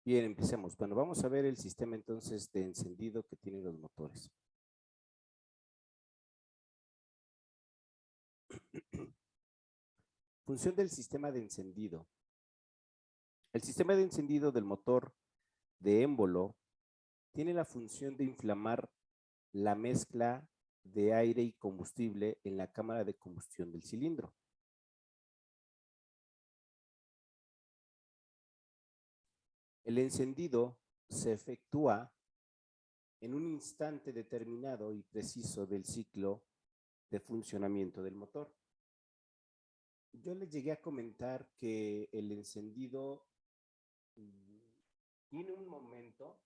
Bien, empecemos. Bueno, vamos a ver el sistema entonces de encendido que tienen los motores. Función del sistema de encendido. El sistema de encendido del motor de émbolo tiene la función de inflamar la mezcla de aire y combustible en la cámara de combustión del cilindro. El encendido se efectúa en un instante determinado y preciso del ciclo de funcionamiento del motor. Yo les llegué a comentar que el encendido tiene un momento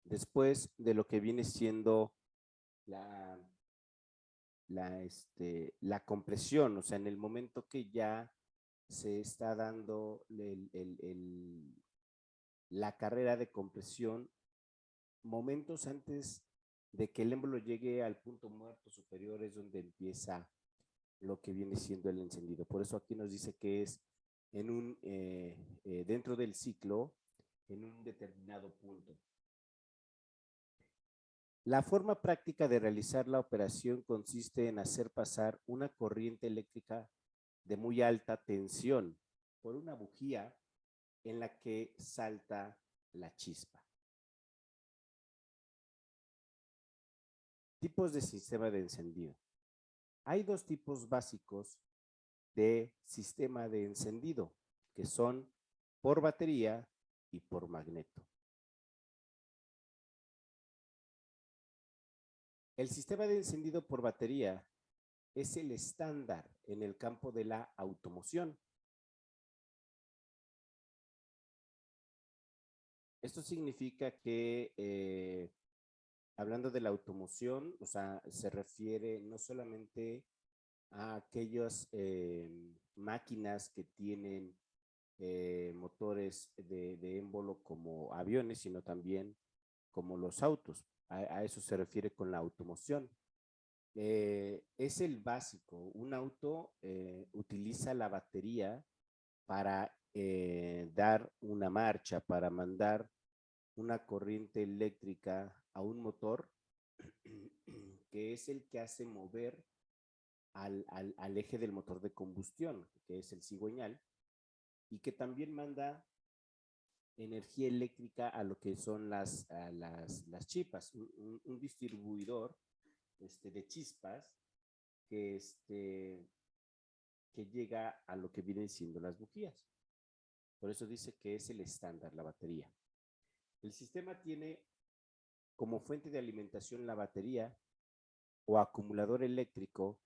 después de lo que viene siendo la, la compresión, o sea, en el momento que ya se está dando la carrera de compresión, momentos antes de que el émbolo llegue al punto muerto superior es donde empieza lo que viene siendo el encendido. Por eso aquí nos dice que es en un, dentro del ciclo, en un determinado punto. La forma práctica de realizar la operación consiste en hacer pasar una corriente eléctrica de muy alta tensión por una bujía en la que salta la chispa. Tipos de sistema de encendido. Hay dos tipos básicos de sistema de encendido, que son por batería y por magneto. El sistema de encendido por batería es el estándar en el campo de la automoción. Esto significa que, hablando de la automoción, o sea, se refiere no solamente a aquellas máquinas que tienen motores de émbolo como aviones, sino también como los autos. A eso se refiere con la automoción. Es el básico. Un auto utiliza la batería para dar una marcha, para mandar una corriente eléctrica a un motor que es el que hace mover al eje del motor de combustión, que es el cigüeñal, y que también manda energía eléctrica a lo que son las chispas, un distribuidor de chispas que, que llega a lo que vienen siendo las bujías. Por eso dice que es el estándar, la batería. El sistema tiene como fuente de alimentación la batería o acumulador eléctrico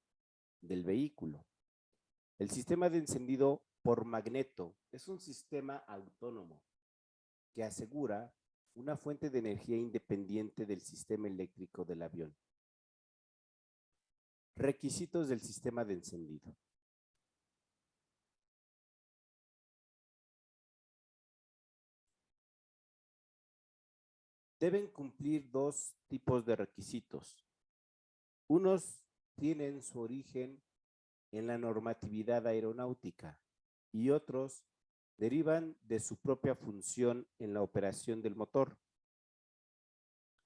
del vehículo. El sistema de encendido por magneto es un sistema autónomo que asegura una fuente de energía independiente del sistema eléctrico del avión. Requisitos del sistema de encendido. Deben cumplir dos tipos de requisitos. Unos tienen su origen en la normatividad aeronáutica y otros derivan de su propia función en la operación del motor.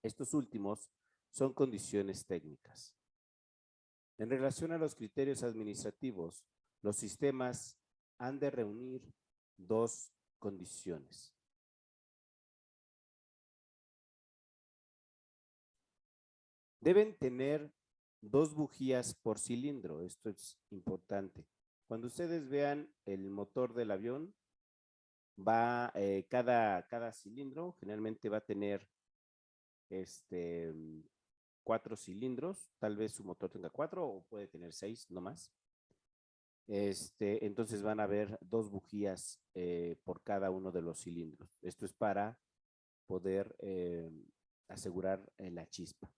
Estos últimos son condiciones técnicas. En relación a los criterios administrativos, los sistemas han de reunir dos condiciones. Deben tener dos bujías por cilindro, esto es importante. Cuando ustedes vean el motor del avión, cada cilindro generalmente va a tener 4 cilindros, tal vez su motor tenga 4 o puede tener 6, no más. Entonces van a haber dos bujías por cada uno de los cilindros. Esto es para poder asegurar la chispa.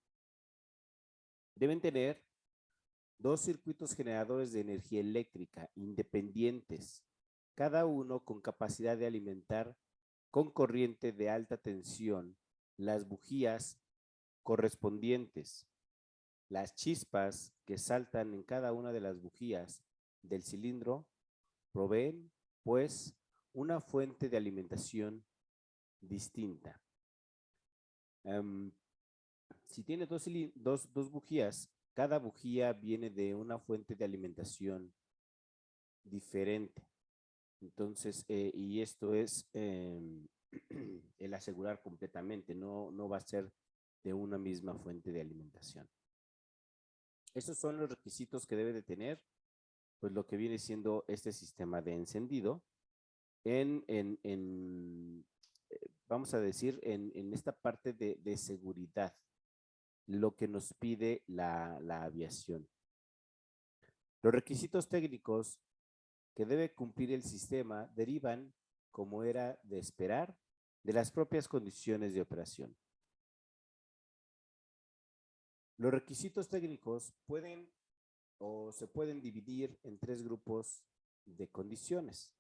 Deben tener dos circuitos generadores de energía eléctrica independientes, cada uno con capacidad de alimentar con corriente de alta tensión las bujías correspondientes. Las chispas que saltan en cada una de las bujías del cilindro proveen, pues, una fuente de alimentación distinta. Um, si tiene dos bujías, cada bujía viene de una fuente de alimentación diferente. Entonces, y esto es el asegurar completamente, no va a ser de una misma fuente de alimentación. Esos son los requisitos que debe de tener, pues lo que viene siendo este sistema de encendido vamos a decir, en esta parte de seguridad, lo que nos pide la aviación. Los requisitos técnicos que debe cumplir el sistema derivan, como era de esperar, de las propias condiciones de operación. Los requisitos técnicos pueden o se pueden dividir en tres grupos de condiciones.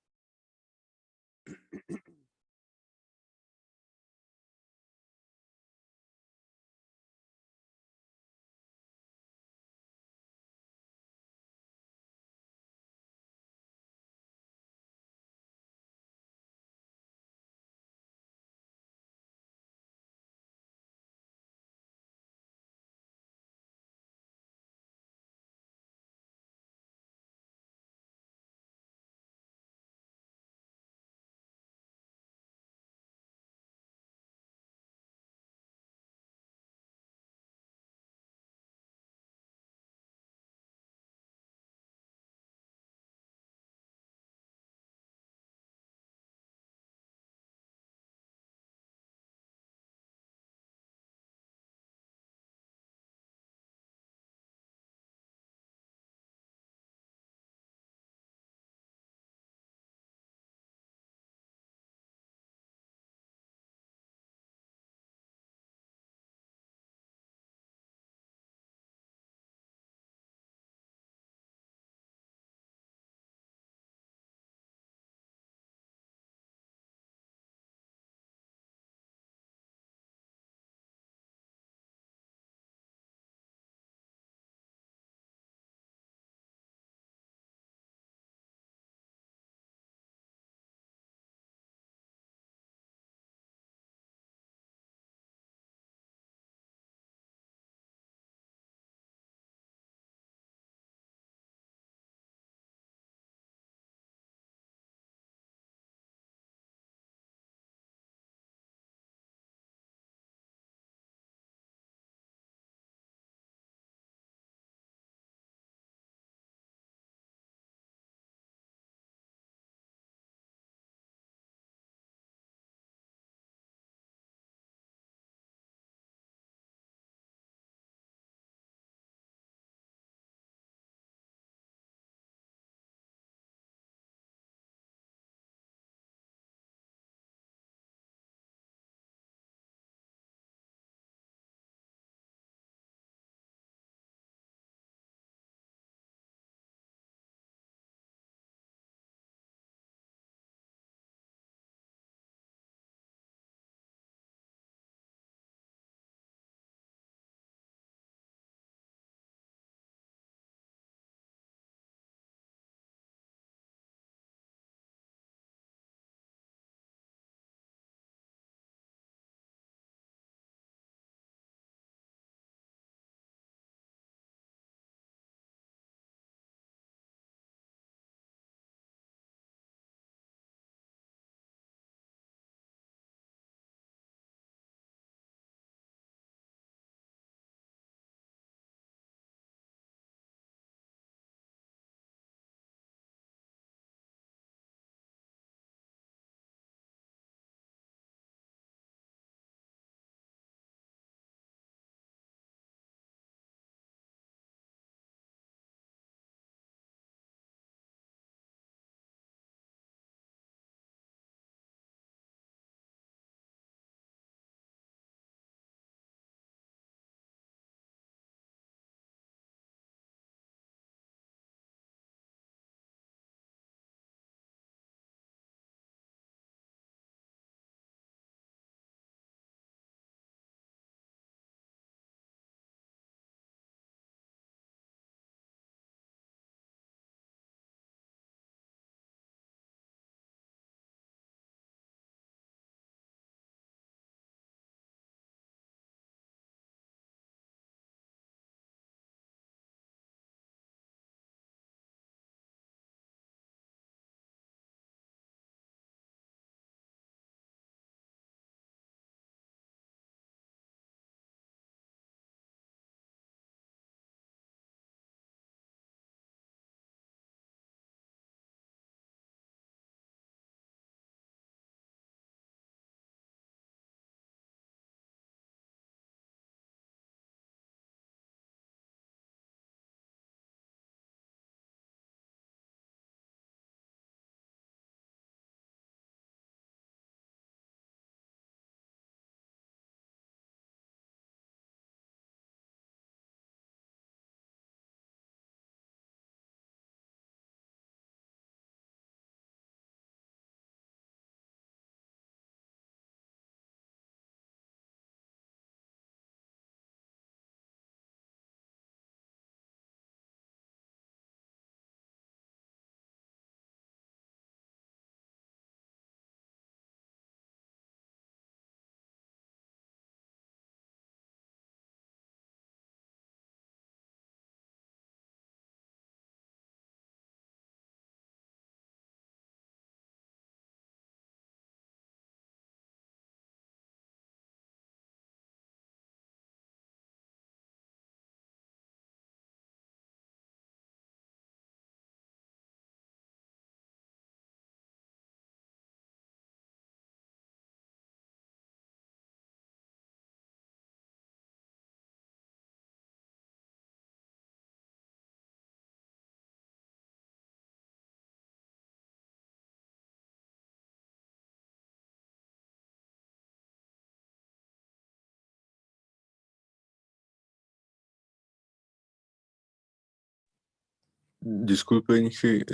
Disculpe, Inge,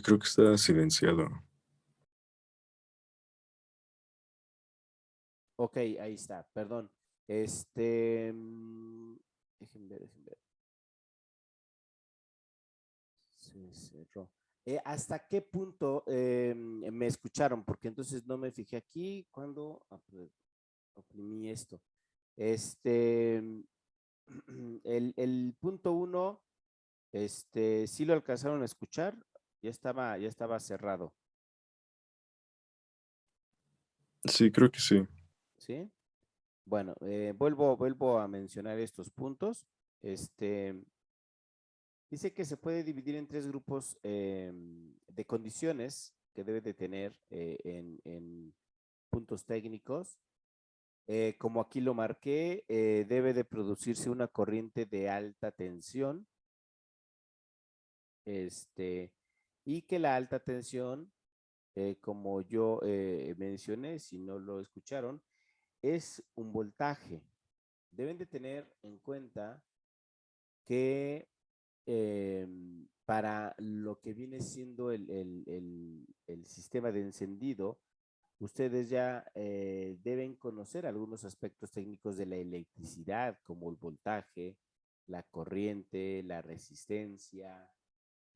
creo que está silenciado. Ok, ahí está, perdón. Este, déjenme ver. Se cerró. ¿Hasta qué punto me escucharon? Porque entonces no me fijé aquí cuando oprimí esto. Este, el punto uno, sí lo alcanzaron a escuchar, ya estaba cerrado, Sí, creo que sí. ¿sí? Bueno, vuelvo a mencionar estos puntos. Este, dice que se puede dividir en tres grupos de condiciones que debe de tener en puntos técnicos. Como aquí lo marqué, debe de producirse una corriente de alta tensión, y que la alta tensión, como yo mencioné, si no lo escucharon, es un voltaje. Deben de tener en cuenta que para lo que viene siendo el sistema de encendido, ustedes ya deben conocer algunos aspectos técnicos de la electricidad, como el voltaje, la corriente, la resistencia,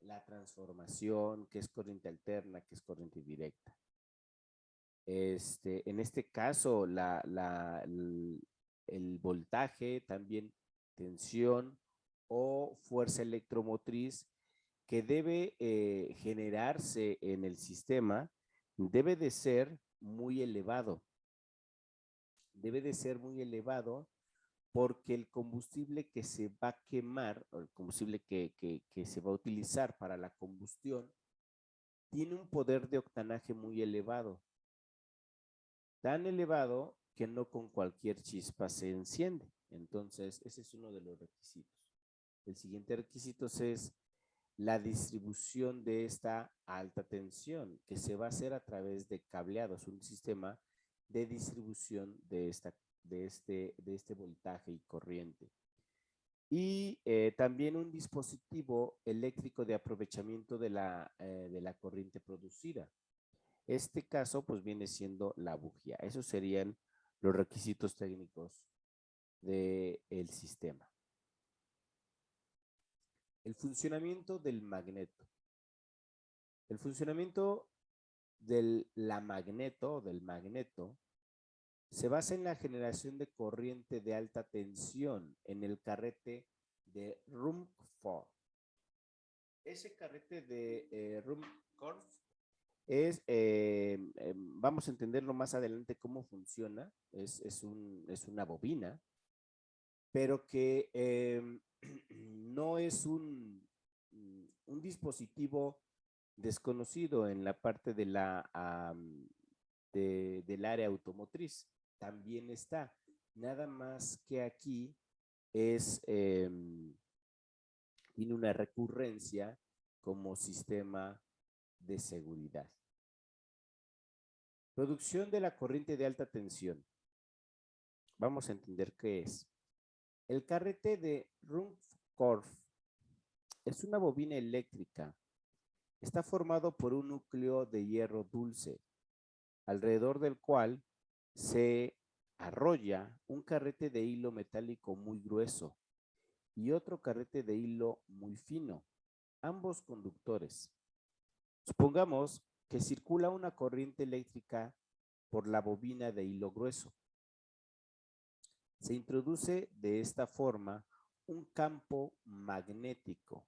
la transformación, que es corriente alterna, que es corriente directa. En este caso, el voltaje, también tensión o fuerza electromotriz que debe generarse en el sistema, debe de ser muy elevado. Debe de ser muy elevado porque el combustible que se va a quemar, o el combustible que se va a utilizar para la combustión, tiene un poder de octanaje muy elevado, tan elevado que no con cualquier chispa se enciende. Entonces, ese es uno de los requisitos. El siguiente requisito es la distribución de esta alta tensión, que se va a hacer a través de cableados, un sistema de distribución de este voltaje y corriente. Y también un dispositivo eléctrico de aprovechamiento de la corriente producida. Este caso, pues viene siendo la bujía. Esos serían los requisitos técnicos del sistema. El funcionamiento del magneto. El funcionamiento del magneto se basa en la generación de corriente de alta tensión en el carrete de Rumford. Ese carrete de Rumford vamos a entenderlo más adelante cómo funciona, es una bobina, pero que no es un dispositivo desconocido en la parte del área automotriz. También está. Nada más que aquí tiene una recurrencia como sistema de seguridad. Producción de la corriente de alta tensión. Vamos a entender qué es. El carrete de Ruhmkorff es una bobina eléctrica. Está formado por un núcleo de hierro dulce, alrededor del cual se arrolla un carrete de hilo metálico muy grueso y otro carrete de hilo muy fino, ambos conductores. Supongamos que circula una corriente eléctrica por la bobina de hilo grueso. Se introduce de esta forma un campo magnético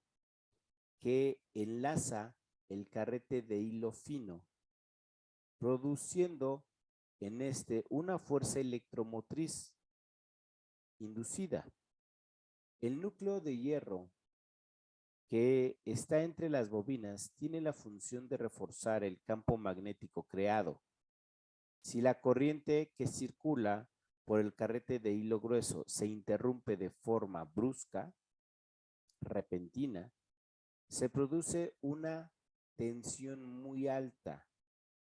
que enlaza el carrete de hilo fino, produciendo en este una fuerza electromotriz inducida. El núcleo de hierro que está entre las bobinas tiene la función de reforzar el campo magnético creado. Si la corriente que circula por el carrete de hilo grueso se interrumpe de forma brusca, repentina, se produce una tensión muy alta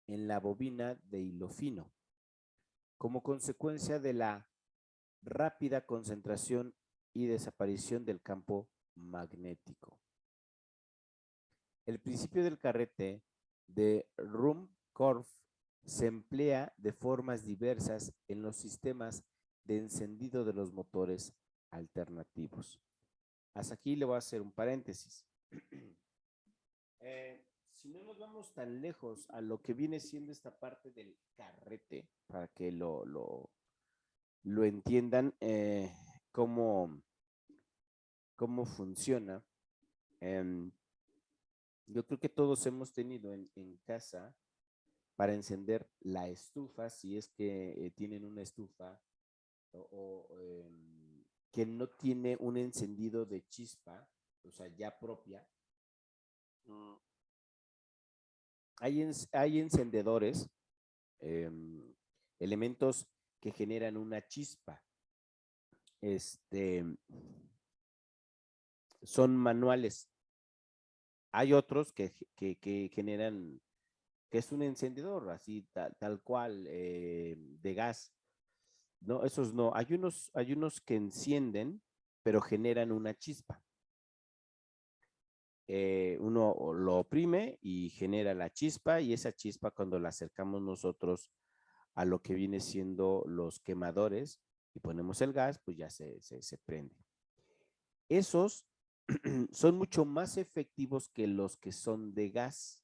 en la bobina de hilo fino, como consecuencia de la rápida concentración y desaparición del campo magnético. El principio del carrete de Ruhmkorff se emplea de formas diversas en los sistemas de encendido de los motores alternativos. Hasta aquí le voy a hacer un paréntesis. Si no nos vamos tan lejos a lo que viene siendo esta parte del carrete, para que lo entiendan, cómo, cómo funciona. Yo creo que todos hemos tenido en casa para encender la estufa, si es que tienen una estufa que no tiene un encendido de chispa, o sea, ya propia. Hay encendedores, eh, elementos que generan una chispa. Son manuales. Hay otros que generan, que es un encendedor, así tal cual, de gas. No, esos no. Hay unos que encienden, pero generan una chispa. Uno lo oprime y genera la chispa, y esa chispa, cuando la acercamos nosotros a lo que viene siendo los quemadores y ponemos el gas, pues ya se prende. Esos son mucho más efectivos que los que son de gas,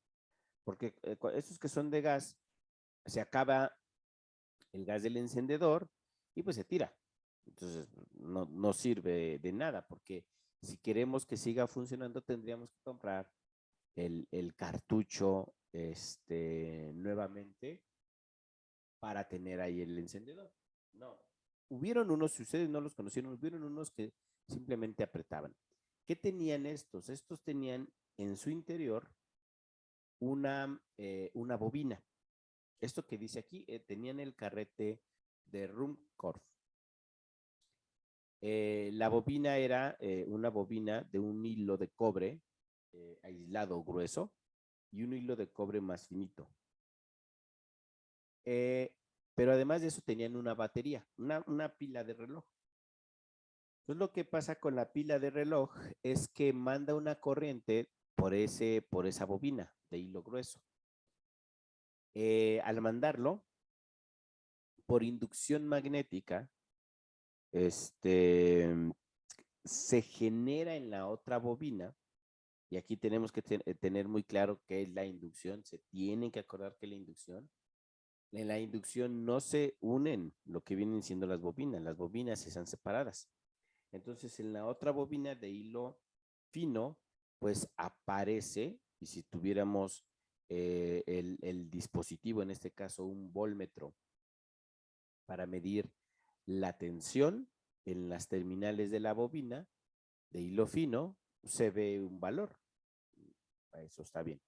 porque esos que son de gas, se acaba el gas del encendedor y pues se tira. Entonces no sirve de nada, porque si queremos que siga funcionando, tendríamos que comprar el cartucho nuevamente para tener ahí el encendedor. No. Hubieron unos, si ustedes no los conocieron, hubieron unos que simplemente apretaban. ¿Qué tenían estos? Estos tenían en su interior una bobina. Esto que dice aquí, tenían el carrete de Ruhmkorff. La bobina era una bobina de un hilo de cobre aislado grueso y un hilo de cobre más finito. Pero además de eso tenían una batería, una pila de reloj. Entonces lo que pasa con la pila de reloj es que manda una corriente por esa bobina de hilo grueso. Al mandarlo por inducción magnética, se genera en la otra bobina, y aquí tenemos que tener muy claro qué es la inducción. Se tienen que acordar que la inducción, en la inducción no se unen lo que vienen siendo las bobinas están separadas. Entonces en la otra bobina de hilo fino, pues aparece, y si tuviéramos el dispositivo, en este caso un voltmetro, para medir la tensión en las terminales de la bobina de hilo fino, se ve un valor. Eso está bien.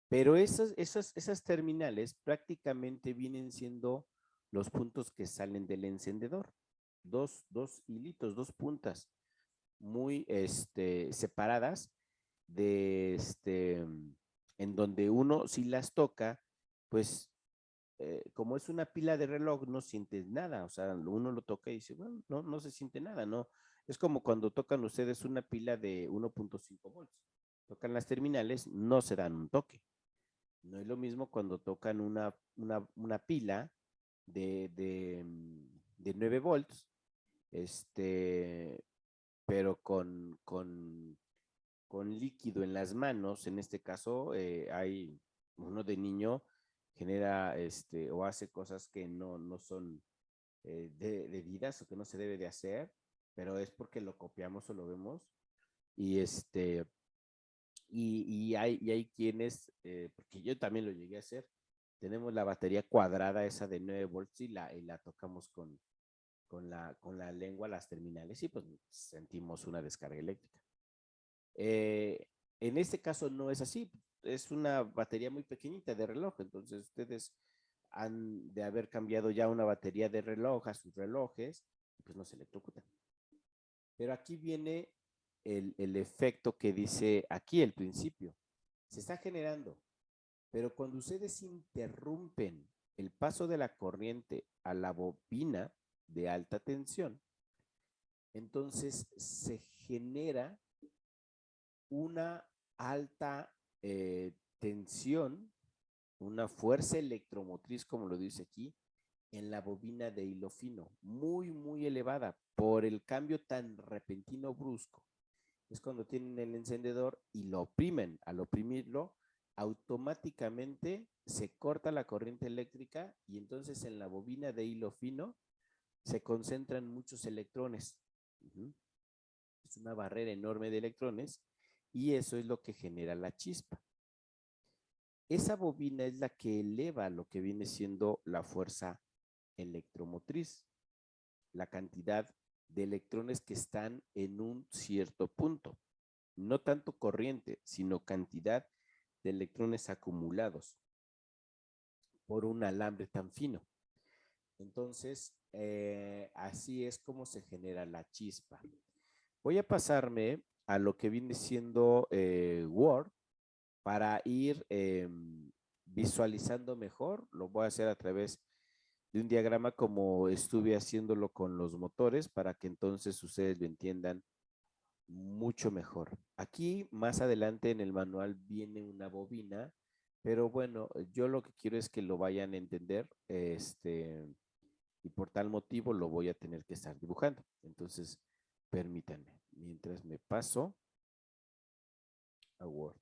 Pero esas terminales prácticamente vienen siendo los puntos que salen del encendedor. Dos hilitos, dos puntas muy separadas de en donde uno, si las toca, pues como es una pila de reloj, no sientes nada. O sea, uno lo toca y dice, bueno, no se siente nada, ¿no? Es como cuando tocan ustedes una pila de 1.5 volts. Tocan las terminales, no se dan un toque. No es lo mismo cuando tocan una pila de 9 volts, pero con líquido en las manos. En este caso, hay uno de niño genera o hace cosas que no son debidas, o que no se debe de hacer, pero es porque lo copiamos o lo vemos. Y hay quienes, porque yo también lo llegué a hacer, tenemos la batería cuadrada esa de 9 volts y la tocamos con la lengua las terminales, y pues sentimos una descarga eléctrica. En este caso no es así, es una batería muy pequeñita de reloj. Entonces ustedes han de haber cambiado ya una batería de reloj a sus relojes, y pues no se electrocutan. Pero aquí viene el efecto que dice aquí el principio. Se está generando, pero cuando ustedes interrumpen el paso de la corriente a la bobina de alta tensión, entonces se genera una alta tensión, una fuerza electromotriz, como lo dice aquí, en la bobina de hilo fino, muy, muy elevada por el cambio tan repentino brusco. Es cuando tienen el encendedor y lo oprimen. Al oprimirlo, automáticamente se corta la corriente eléctrica y entonces en la bobina de hilo fino se concentran muchos electrones. Es una barrera enorme de electrones y eso es lo que genera la chispa. Esa bobina es la que eleva lo que viene siendo la fuerza electromotriz, la cantidad de electrones que están en un cierto punto. No tanto corriente, sino cantidad de electrones acumulados por un alambre tan fino. Entonces, así es como se genera la chispa. Voy a pasarme a lo que viene siendo Word para ir visualizando mejor. Lo voy a hacer a través de un diagrama como estuve haciéndolo con los motores para que entonces ustedes lo entiendan mucho mejor. Aquí más adelante en el manual viene una bobina, pero bueno, yo lo que quiero es que lo vayan a entender, y por tal motivo lo voy a tener que estar dibujando. Entonces, permítanme, mientras me paso a Word.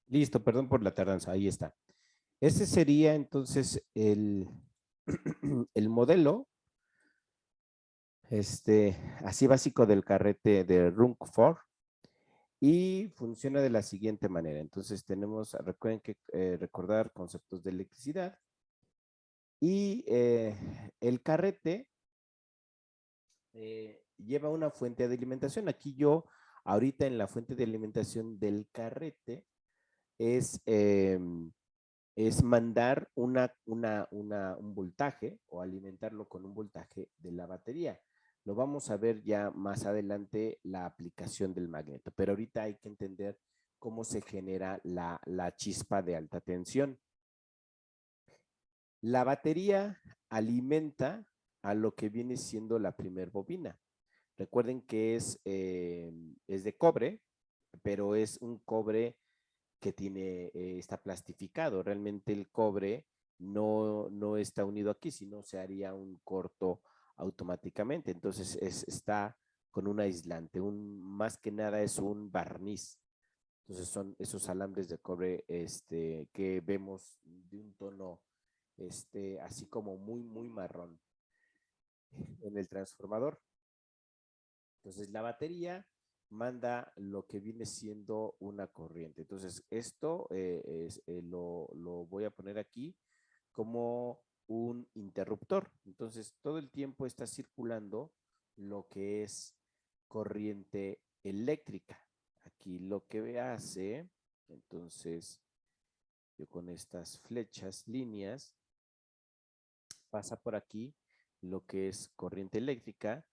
Listo, perdón por la tardanza, ahí está. Ese sería entonces el modelo, así básico del carrete de Rutherford y funciona de la siguiente manera. Entonces tenemos, recuerden que recordar conceptos de electricidad y el carrete lleva una fuente de alimentación. Aquí yo, ahorita en la fuente de alimentación del carrete es mandar un voltaje o alimentarlo con un voltaje de la batería. Lo vamos a ver ya más adelante la aplicación del magneto, pero ahorita hay que entender cómo se genera la chispa de alta tensión. La batería alimenta a lo que viene siendo la primer bobina. Recuerden que es de cobre, pero es un cobre que está plastificado. Realmente el cobre no está unido aquí, sino se haría un corto automáticamente. Entonces está con un aislante, más que nada es un barniz. Entonces son esos alambres de cobre que vemos de un tono así como muy, muy marrón en el transformador. Entonces la batería manda lo que viene siendo una corriente. Entonces esto lo voy a poner aquí como un interruptor. Entonces todo el tiempo está circulando lo que es corriente eléctrica. Aquí lo que hace, entonces yo con estas flechas, líneas, pasa por aquí lo que es corriente eléctrica,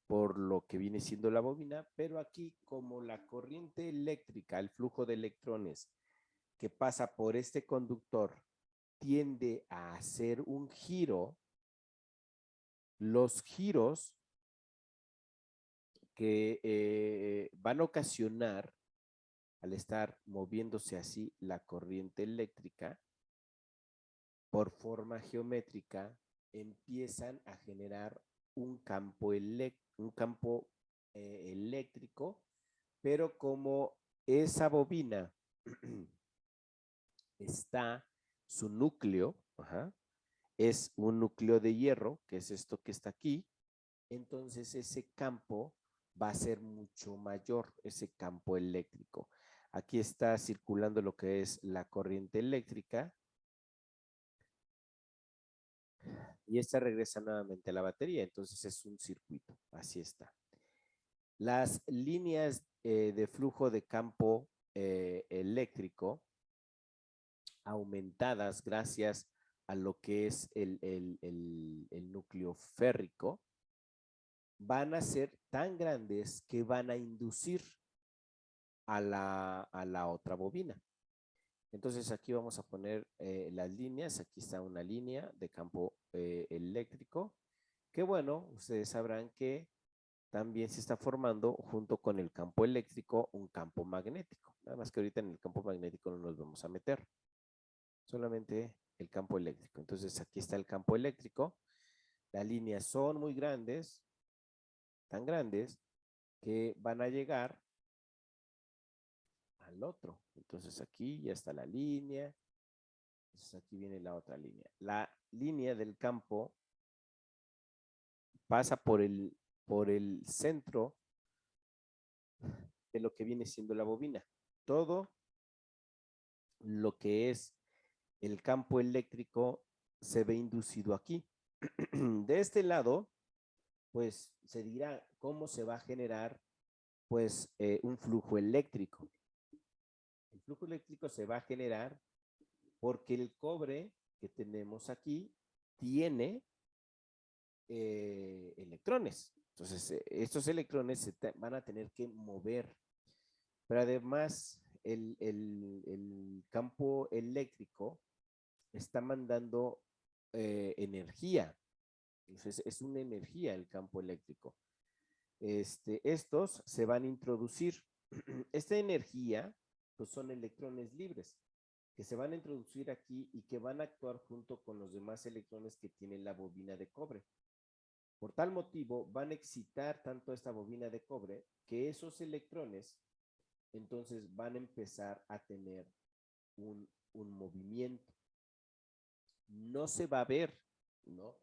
por lo que viene siendo la bobina, pero aquí como la corriente eléctrica, el flujo de electrones que pasa por este conductor tiende a hacer un giro, los giros que van a ocasionar, al estar moviéndose así la corriente eléctrica, por forma geométrica, empiezan a generar un campo, eléctrico, pero como esa bobina está su núcleo, es un núcleo de hierro, que es esto que está aquí, entonces ese campo va a ser mucho mayor, ese campo eléctrico. Aquí está circulando lo que es la corriente eléctrica y esta regresa nuevamente a la batería, entonces es un circuito, así está. Las líneas de flujo de campo eléctrico aumentadas gracias a lo que es el núcleo férrico van a ser tan grandes que van a inducir a la otra bobina. Entonces aquí vamos a poner las líneas. Aquí está una línea de campo eléctrico, que bueno, ustedes sabrán que también se está formando junto con el campo eléctrico un campo magnético. Nada más que ahorita en el campo magnético no nos vamos a meter, solamente el campo eléctrico. Entonces aquí está el campo eléctrico. Las líneas son muy grandes, tan grandes que van a llegar al otro. Entonces aquí ya está la línea. Entonces aquí viene la otra línea. La línea del campo pasa por el centro de lo que viene siendo la bobina. Todo lo que es el campo eléctrico se ve inducido aquí. De este lado, pues se dirá cómo se va a generar pues un flujo eléctrico. El flujo eléctrico se va a generar porque el cobre que tenemos aquí tiene electrones. Entonces, estos electrones van a tener que mover. Pero además, el campo eléctrico está mandando energía. Entonces, es una energía el campo eléctrico. Estos se van a introducir. Esta energía, pues son electrones libres que se van a introducir aquí y que van a actuar junto con los demás electrones que tiene la bobina de cobre. Por tal motivo, van a excitar tanto esta bobina de cobre que esos electrones entonces van a empezar a tener un movimiento. No se va a ver, ¿no?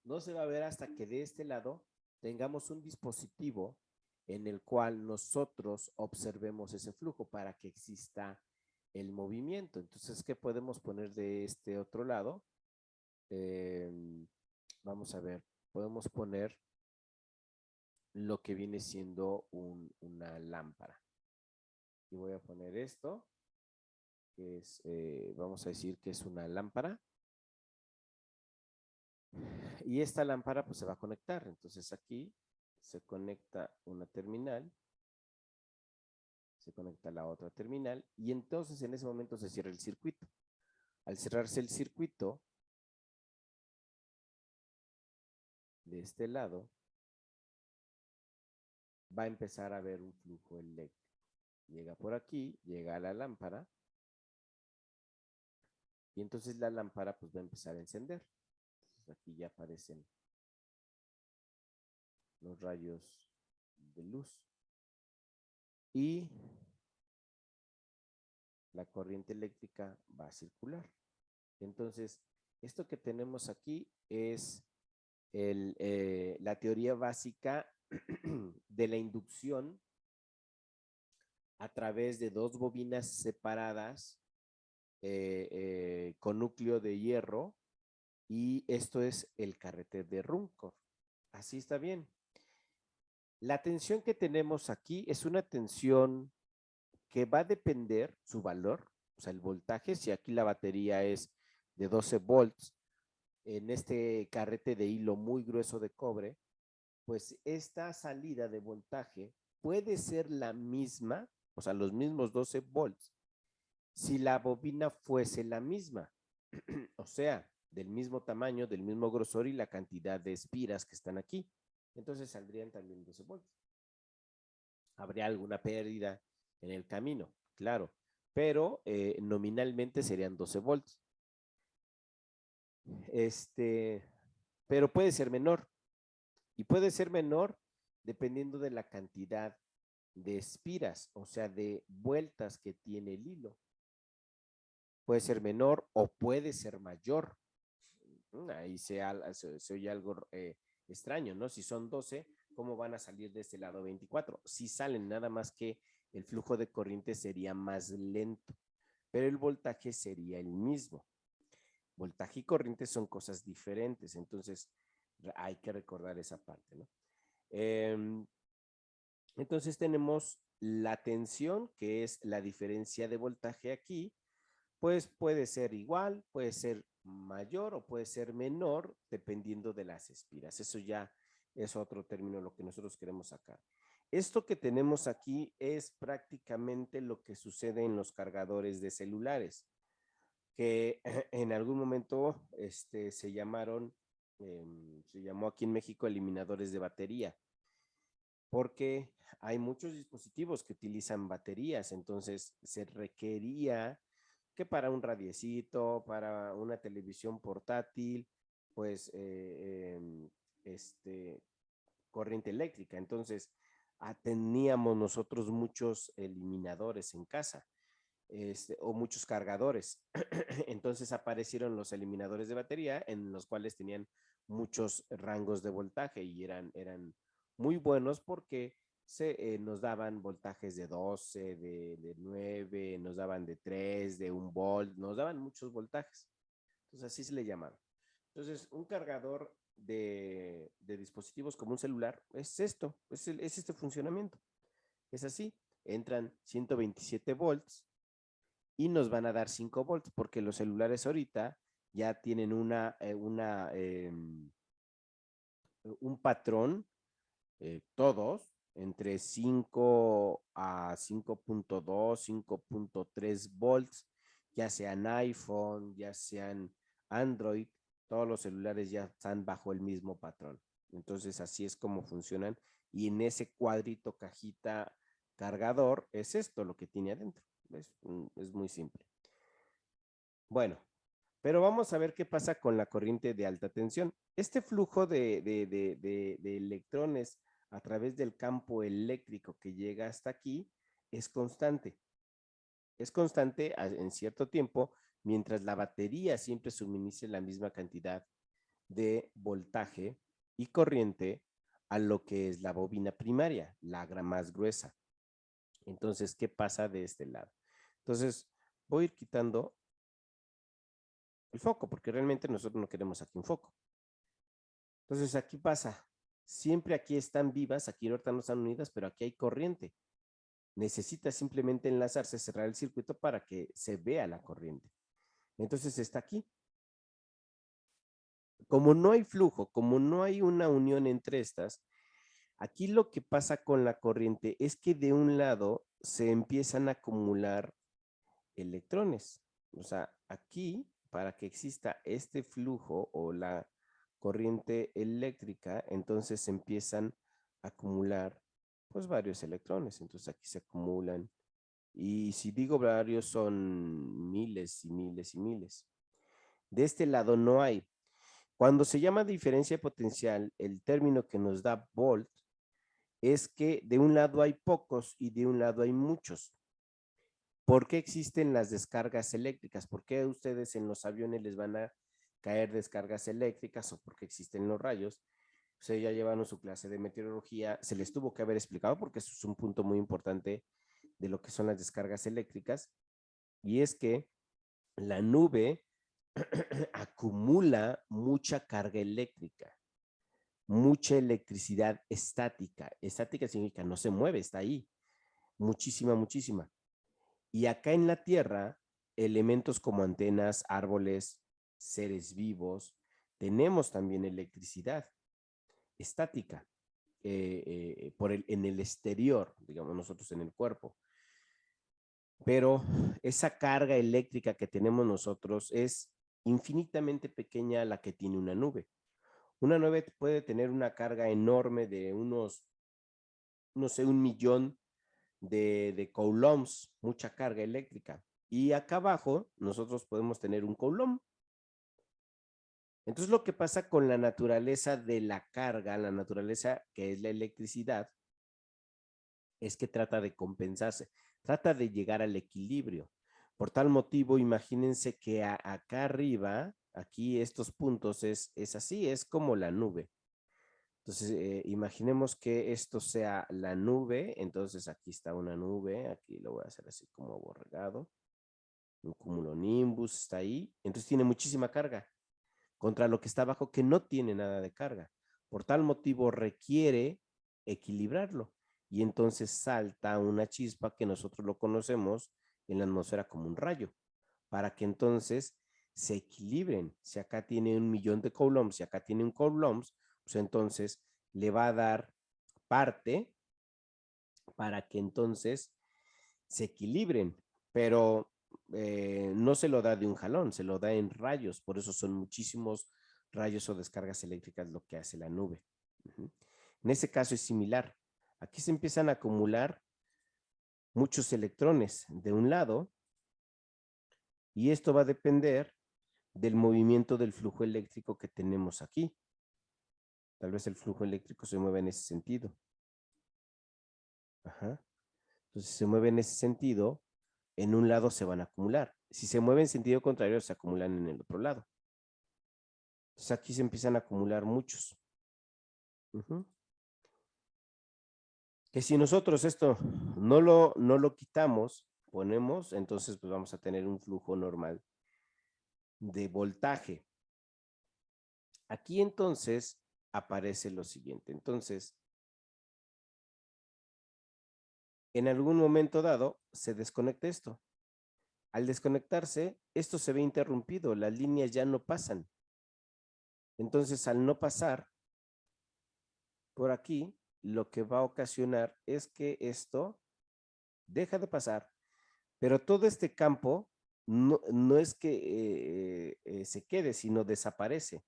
No se va a ver hasta que de este lado tengamos un dispositivo en el cual nosotros observemos ese flujo para que exista el movimiento. Entonces, ¿qué podemos poner de este otro lado? Vamos a ver, podemos poner lo que viene siendo una lámpara. Y voy a poner esto, que es, vamos a decir que es una lámpara. Y esta lámpara pues se va a conectar. Entonces aquí se conecta una terminal, se conecta la otra terminal y entonces en ese momento se cierra el circuito. Al cerrarse el circuito, de este lado, va a empezar a haber un flujo eléctrico. Llega por aquí, llega a la lámpara y entonces la lámpara pues va a empezar a encender. Entonces aquí ya aparecen los rayos de luz y la corriente eléctrica va a circular. Entonces, esto que tenemos aquí es la teoría básica de la inducción a través de dos bobinas separadas con núcleo de hierro, y esto es el carrete de Ruhmkorff. Así está bien. La tensión que tenemos aquí es una tensión que va a depender su valor, o sea, el voltaje. Si aquí la batería es de 12 volts, en este carrete de hilo muy grueso de cobre, pues esta salida de voltaje puede ser la misma, o sea, los mismos 12 volts, si la bobina fuese la misma, o sea, del mismo tamaño, del mismo grosor y la cantidad de espiras que están aquí. Entonces saldrían también 12 volts. Habría alguna pérdida en el camino, claro, pero nominalmente serían 12 volts. Pero puede ser menor, y puede ser menor dependiendo de la cantidad de espiras, o sea, de vueltas que tiene el hilo. Puede ser menor o puede ser mayor. Ahí se oye algo extraño, ¿no? Si son 12, ¿cómo van a salir de este lado 24? Si salen, nada más que el flujo de corriente sería más lento, pero el voltaje sería el mismo. Voltaje y corriente son cosas diferentes, entonces hay que recordar esa parte, ¿no? Entonces tenemos la tensión, que es la diferencia de voltaje aquí, pues puede ser igual, puede ser mayor o puede ser menor, dependiendo de las espiras. Eso ya es otro término lo que nosotros queremos sacar. Esto que tenemos aquí es prácticamente lo que sucede en los cargadores de celulares, que en algún momento se llamó aquí en México eliminadores de batería, porque hay muchos dispositivos que utilizan baterías, entonces se requería que para un radiecito, para una televisión portátil, pues corriente eléctrica. Entonces, teníamos nosotros muchos eliminadores en casa, o muchos cargadores. Entonces aparecieron los eliminadores de batería en los cuales tenían muchos rangos de voltaje y eran muy buenos porque nos daban voltajes de 12, de 9, nos daban de 3, de 1 volt, nos daban muchos voltajes. Entonces así se le llamaron. Entonces un cargador de dispositivos como un celular es esto, es este funcionamiento. Es así, entran 127 volts y nos van a dar 5 volts porque los celulares ahorita ya tienen un patrón, todos, entre 5 a 5.2, 5.3 volts, ya sean iPhone, ya sean Android, todos los celulares ya están bajo el mismo patrón. Entonces así es como funcionan y en ese cuadrito cajita cargador es esto lo que tiene adentro. Es muy simple. Bueno, pero vamos a ver qué pasa con la corriente de alta tensión. Este flujo de electrones a través del campo eléctrico que llega hasta aquí es constante. Es constante en cierto tiempo, mientras la batería siempre suministre la misma cantidad de voltaje y corriente a lo que es la bobina primaria, la más gruesa. Entonces, ¿qué pasa de este lado? Entonces, voy a ir quitando el foco, porque realmente nosotros no queremos aquí un foco. Entonces aquí pasa, siempre aquí están vivas, aquí ahorita no están unidas, pero aquí hay corriente. Necesita simplemente enlazarse, cerrar el circuito para que se vea la corriente. Entonces está aquí. Como no hay flujo, como no hay una unión entre estas, aquí lo que pasa con la corriente es que de un lado se empiezan a acumular electrones. O sea, aquí, para que exista este flujo o la corriente eléctrica, entonces se empiezan a acumular pues varios electrones. Entonces aquí se acumulan. Y si digo varios, son miles y miles y miles. De este lado no hay. Cuando se llama diferencia potencial, el término que nos da volt es que de un lado hay pocos y de un lado hay muchos. ¿Por qué existen las descargas eléctricas? ¿Por qué a ustedes en los aviones les van a caer descargas eléctricas o por qué existen los rayos? Ustedes ya llevaron su clase de meteorología, se les tuvo que haber explicado porque eso es un punto muy importante de lo que son las descargas eléctricas, y es que la nube acumula mucha carga eléctrica, mucha electricidad estática. Estática significa no se mueve, está ahí, muchísima, muchísima. Y acá en la Tierra, elementos como antenas, árboles, seres vivos, tenemos también electricidad estática en el exterior, digamos nosotros en el cuerpo. Pero esa carga eléctrica que tenemos nosotros es infinitamente pequeña a la que tiene una nube. Una nube puede tener una carga enorme de unos, no sé, 1 millón de coulombs, mucha carga eléctrica. Y acá abajo nosotros podemos tener un coulomb. Entonces lo que pasa con la naturaleza de la carga, la naturaleza que es la electricidad, es que trata de compensarse, trata de llegar al equilibrio. Por tal motivo, imagínense que acá arriba, aquí estos puntos es así, es como la nube. Entonces, imaginemos que esto sea la nube, entonces aquí está una nube, aquí lo voy a hacer así como borregado, un cumulonimbus está ahí, entonces tiene muchísima carga contra lo que está abajo que no tiene nada de carga. Por tal motivo requiere equilibrarlo y entonces salta una chispa que nosotros lo conocemos en la atmósfera como un rayo, para que entonces se equilibren. Si acá tiene 1 millón de coulombs, si acá tiene un coulombs, pues entonces le va a dar parte para que entonces se equilibren, pero no se lo da de un jalón, se lo da en rayos, por eso son muchísimos rayos o descargas eléctricas lo que hace la nube. En ese caso es similar. Aquí se empiezan a acumular muchos electrones de un lado y esto va a depender del movimiento del flujo eléctrico que tenemos aquí. Tal vez el flujo eléctrico se mueva en ese sentido. Ajá. Entonces, si se mueve en ese sentido, en un lado se van a acumular. Si se mueve en sentido contrario, se acumulan en el otro lado. Entonces, aquí se empiezan a acumular muchos. Que si nosotros esto no lo quitamos, ponemos, entonces pues vamos a tener un flujo normal de voltaje. Aquí entonces aparece lo siguiente. Entonces, en algún momento dado se desconecta esto. Al desconectarse, esto se ve interrumpido, las líneas ya no pasan. Entonces, al no pasar por aquí, lo que va a ocasionar es que esto deja de pasar, pero todo este campo no es que se quede, sino desaparece.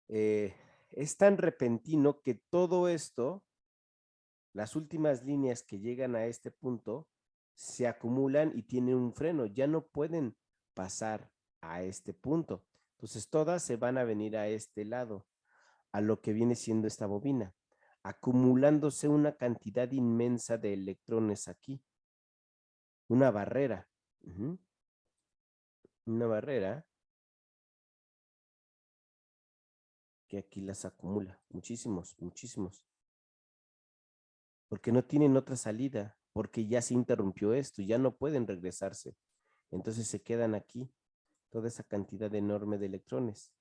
Es tan repentino que todo esto, las últimas líneas que llegan a este punto, se acumulan y tienen un freno, ya no pueden pasar a este punto. Entonces todas se van a venir a este lado, a lo que viene siendo esta bobina, acumulándose una cantidad inmensa de electrones aquí. Una barrera. Una barrera que aquí las acumula. Muchísimos, muchísimos. Porque no tienen otra salida, porque ya se interrumpió esto, ya no pueden regresarse. Entonces se quedan aquí, toda esa cantidad enorme de electrones,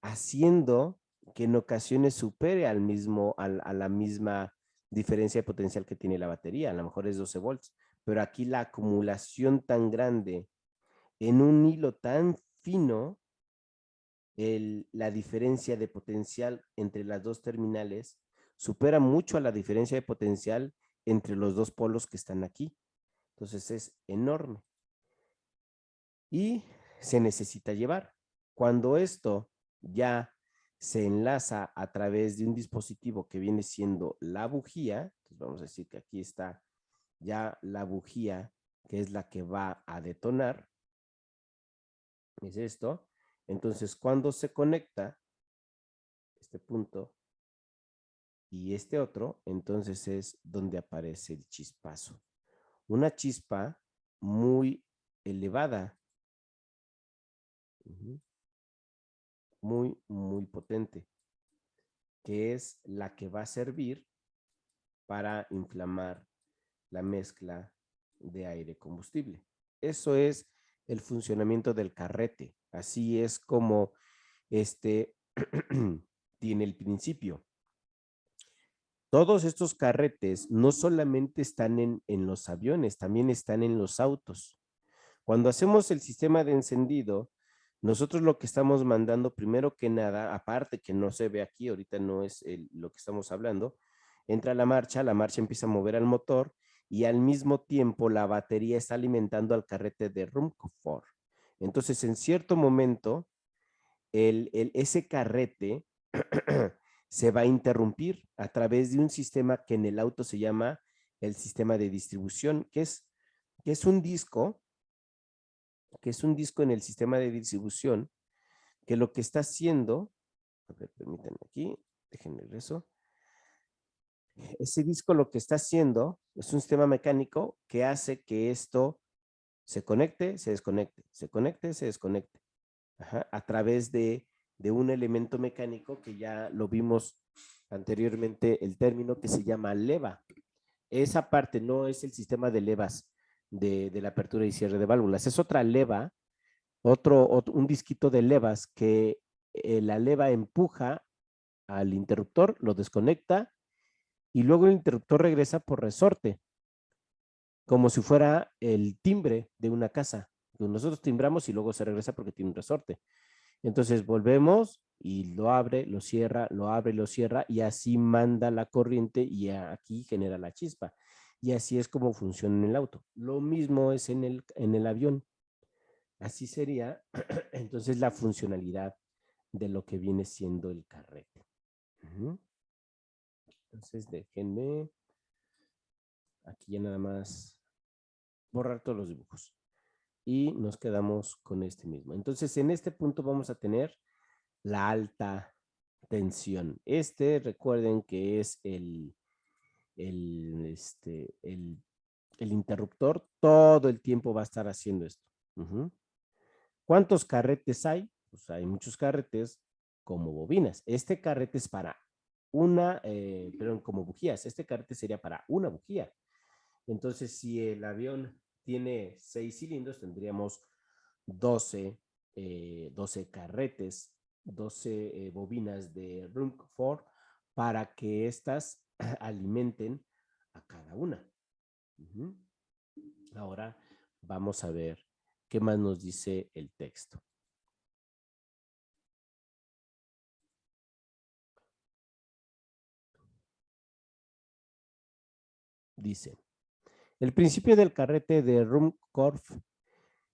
haciendo que en ocasiones supere a la misma diferencia de potencial que tiene la batería. A lo mejor es 12 volts, pero aquí la acumulación tan grande en un hilo tan fino, la diferencia de potencial entre las dos terminales supera mucho a la diferencia de potencial entre los dos polos que están aquí. Entonces es enorme. Y se necesita llevar. Cuando esto ya se enlaza a través de un dispositivo que viene siendo la bujía, entonces vamos a decir que aquí está ya la bujía, que es la que va a detonar, es esto. Entonces, cuando se conecta este punto y este otro, entonces es donde aparece el chispazo. Una chispa muy elevada, muy, muy potente, que es la que va a servir para inflamar la mezcla de aire combustible. Eso es el funcionamiento del carrete. Así es como tiene el principio. Todos estos carretes no solamente están en los aviones, también están en los autos. Cuando hacemos el sistema de encendido, nosotros lo que estamos mandando primero que nada, aparte que no se ve aquí, ahorita no es lo que estamos hablando, entra la marcha empieza a mover al motor y al mismo tiempo la batería está alimentando al carrete de Ruhmkorff. Entonces, en cierto momento, ese carrete se va a interrumpir a través de un sistema que en el auto se llama el sistema de distribución, que es un disco en el sistema de distribución, que lo que está haciendo, a ver, permítanme aquí, déjenme eso. Ese disco lo que está haciendo es un sistema mecánico que hace que esto se conecte, se desconecte, se conecte, se desconecte, a través de un elemento mecánico que ya lo vimos anteriormente, el término que se llama leva. Esa parte no es el sistema de levas de la apertura y cierre de válvulas, es otra leva, un disquito de levas que la leva empuja al interruptor, lo desconecta y luego el interruptor regresa por resorte, como si fuera el timbre de una casa. Nosotros timbramos y luego se regresa porque tiene un resorte. Entonces volvemos y lo abre, lo cierra, lo abre, lo cierra y así manda la corriente y aquí genera la chispa. Y así es como funciona en el auto. Lo mismo es en el avión. Así sería entonces la funcionalidad de lo que viene siendo el carrete. Entonces déjenme aquí ya nada más borrar todos los dibujos y nos quedamos con este mismo. Entonces en este punto vamos a tener la alta tensión. Recuerden que es el interruptor, todo el tiempo va a estar haciendo esto. ¿Cuántos carretes hay? Pues hay muchos carretes como bobinas. Este carrete es para perdón, como bujías. Este carrete sería para una bujía. Entonces, si el avión tiene 6 cilindros, tendríamos 12 carretes, 12 bobinas de Rumford para que éstas alimenten a cada una. Ahora vamos a ver qué más nos dice el texto. Dice, el principio del carrete de Ruhmkorff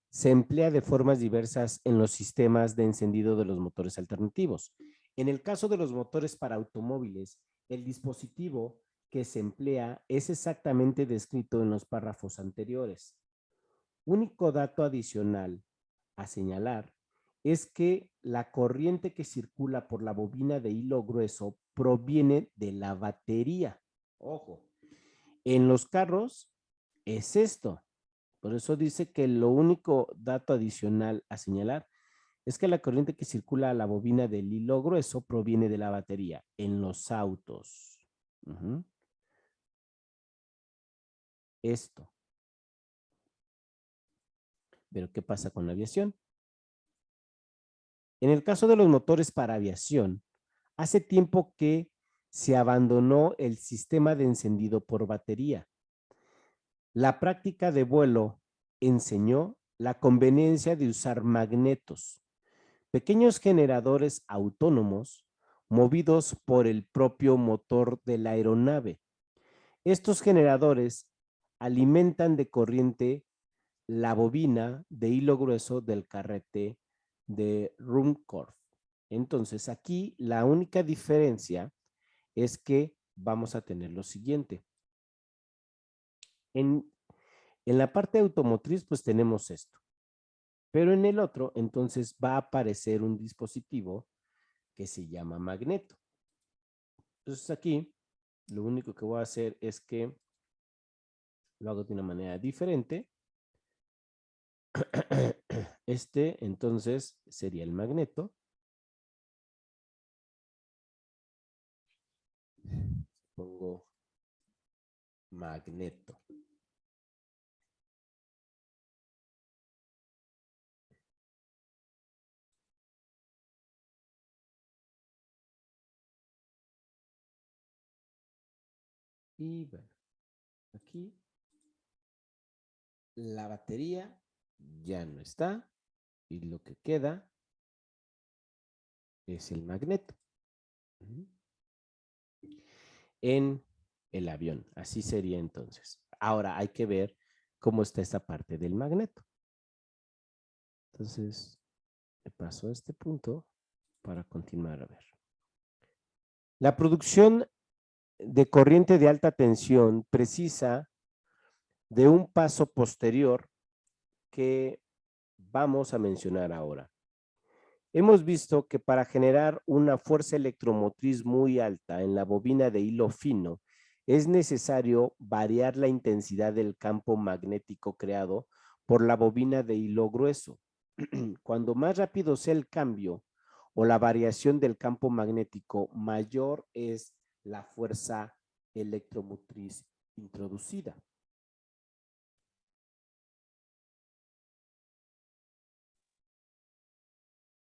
se emplea de formas diversas en los sistemas de encendido de los motores alternativos. En el caso de los motores para automóviles, el dispositivo que se emplea es exactamente descrito en los párrafos anteriores. Único dato adicional a señalar es que la corriente que circula por la bobina de hilo grueso proviene de la batería. Ojo, en los carros es esto. Por eso dice que lo único dato adicional a señalar es que la corriente que circula a la bobina del hilo grueso proviene de la batería en los autos. Esto. Pero ¿qué pasa con la aviación? En el caso de los motores para aviación, hace tiempo que se abandonó el sistema de encendido por batería. La práctica de vuelo enseñó la conveniencia de usar magnetos, pequeños generadores autónomos movidos por el propio motor de la aeronave. Estos generadores alimentan de corriente la bobina de hilo grueso del carrete de Ruhmkorff. Entonces, aquí la única diferencia es que vamos a tener lo siguiente. En la parte automotriz, pues tenemos esto. Pero en el otro, entonces, va a aparecer un dispositivo que se llama magneto. Entonces, aquí, lo único que voy a hacer es que lo hago de una manera diferente. Entonces, sería el magneto. Pongo magneto. Y bueno, aquí la batería ya no está y lo que queda es el magneto. En el avión, así sería entonces. Ahora hay que ver cómo está esta parte del magneto. Entonces, me paso a este punto para continuar a ver. La producción de corriente de alta tensión precisa de un paso posterior que vamos a mencionar ahora. Hemos visto que para generar una fuerza electromotriz muy alta en la bobina de hilo fino, es necesario variar la intensidad del campo magnético creado por la bobina de hilo grueso. Cuando más rápido sea el cambio o la variación del campo magnético, mayor es la fuerza electromotriz introducida.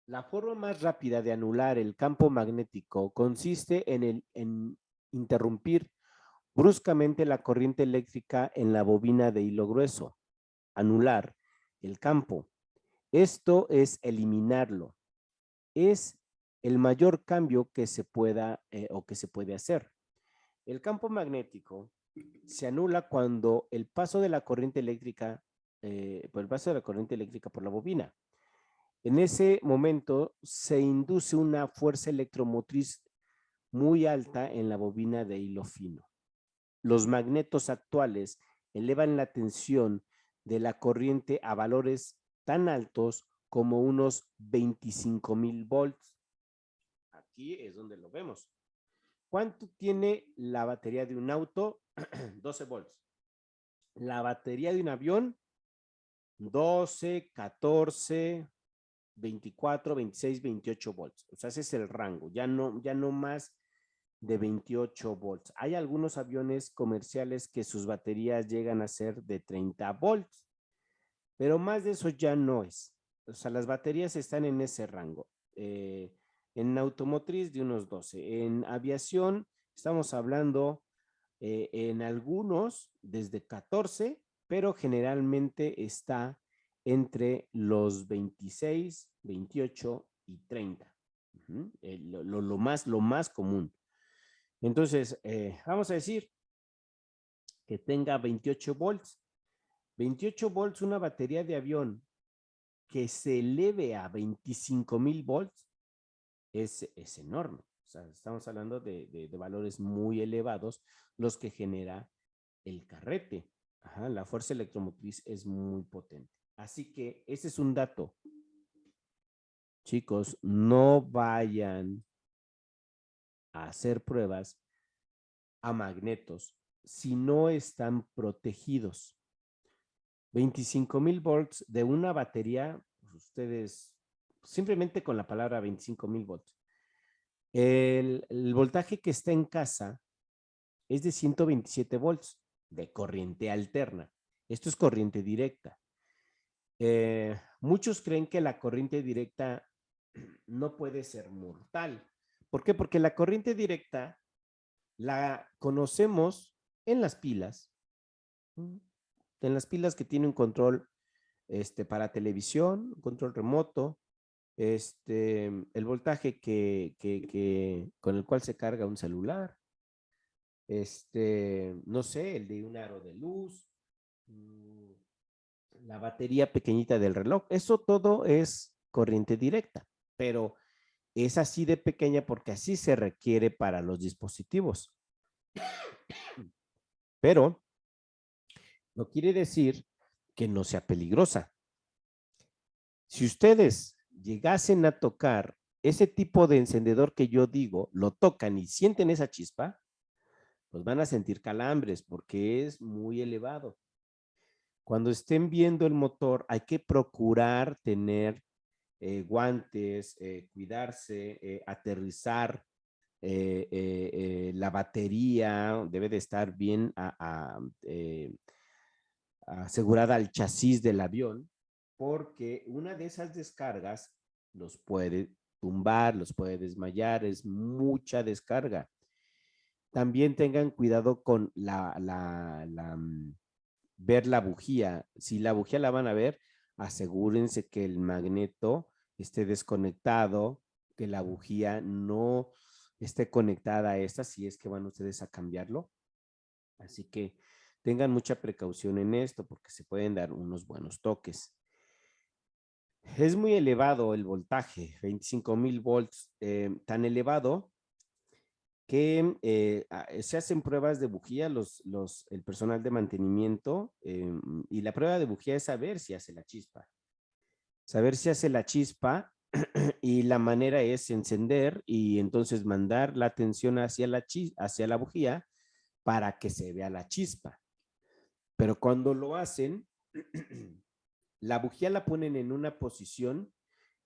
La forma más rápida de anular el campo magnético consiste en interrumpir bruscamente la corriente eléctrica en la bobina de hilo grueso. Anular el campo. Esto es eliminarlo. Es el mayor cambio que se pueda o que se puede hacer. El campo magnético se anula cuando el paso de la corriente eléctrica, por el paso de la corriente eléctrica por la bobina. En ese momento se induce una fuerza electromotriz muy alta en la bobina de hilo fino. Los magnetos actuales elevan la tensión de la corriente a valores tan altos como unos 25,000 volts. Aquí es donde lo vemos. ¿Cuánto tiene la batería de un auto? 12 volts. La batería de un avión, 12, 14, 24, 26, 28 volts. O sea, ese es el rango. Ya no más de 28 volts. Hay algunos aviones comerciales que sus baterías llegan a ser de 30 volts, pero más de eso ya no es. O sea, las baterías están en ese rango. En automotriz de unos 12. En aviación estamos hablando en algunos desde 14, pero generalmente está entre los 26, 28 y 30. Lo más común. Entonces, vamos a decir que tenga 28 volts. 28 volts, una batería de avión que se eleve a 25,000 volts es enorme. O sea, estamos hablando de valores muy elevados, los que genera el carrete. Ajá, la fuerza electromotriz es muy potente. Así que ese es un dato. Chicos, no vayan a hacer pruebas a magnetos si no están protegidos. 25,000 volts de una batería, pues ustedes simplemente con la palabra 25,000 volts. El voltaje que está en casa es de 127 volts de corriente alterna. Esto es corriente directa. Muchos creen que la corriente directa no puede ser mortal. ¿Por qué? Porque la corriente directa la conocemos en las pilas, que tienen un control para televisión, un control remoto, el voltaje con el cual se carga un celular, no sé, el de un aro de luz, la batería pequeñita del reloj. Eso todo es corriente directa, pero es así de pequeña porque así se requiere para los dispositivos. Pero no quiere decir que no sea peligrosa. Si ustedes llegasen a tocar ese tipo de encendedor que yo digo, lo tocan y sienten esa chispa, pues van a sentir calambres porque es muy elevado. Cuando estén viendo el motor, hay que procurar tener guantes, cuidarse, aterrizar. La batería debe de estar bien asegurada al chasis del avión, porque una de esas descargas los puede tumbar, los puede desmayar, es mucha descarga. También tengan cuidado con ver la bujía. Si la bujía la van a ver, asegúrense que el magneto esté desconectado, que la bujía no esté conectada a esta, si es que van ustedes a cambiarlo. Así que tengan mucha precaución en esto porque se pueden dar unos buenos toques. Es muy elevado el voltaje, 25,000 volts, tan elevado que se hacen pruebas de bujía, el personal de mantenimiento, y la prueba de bujía es saber si hace la chispa. Saber si hace la chispa y la manera es encender y entonces mandar la tensión hacia la bujía para que se vea la chispa. Pero cuando lo hacen, la bujía la ponen en una posición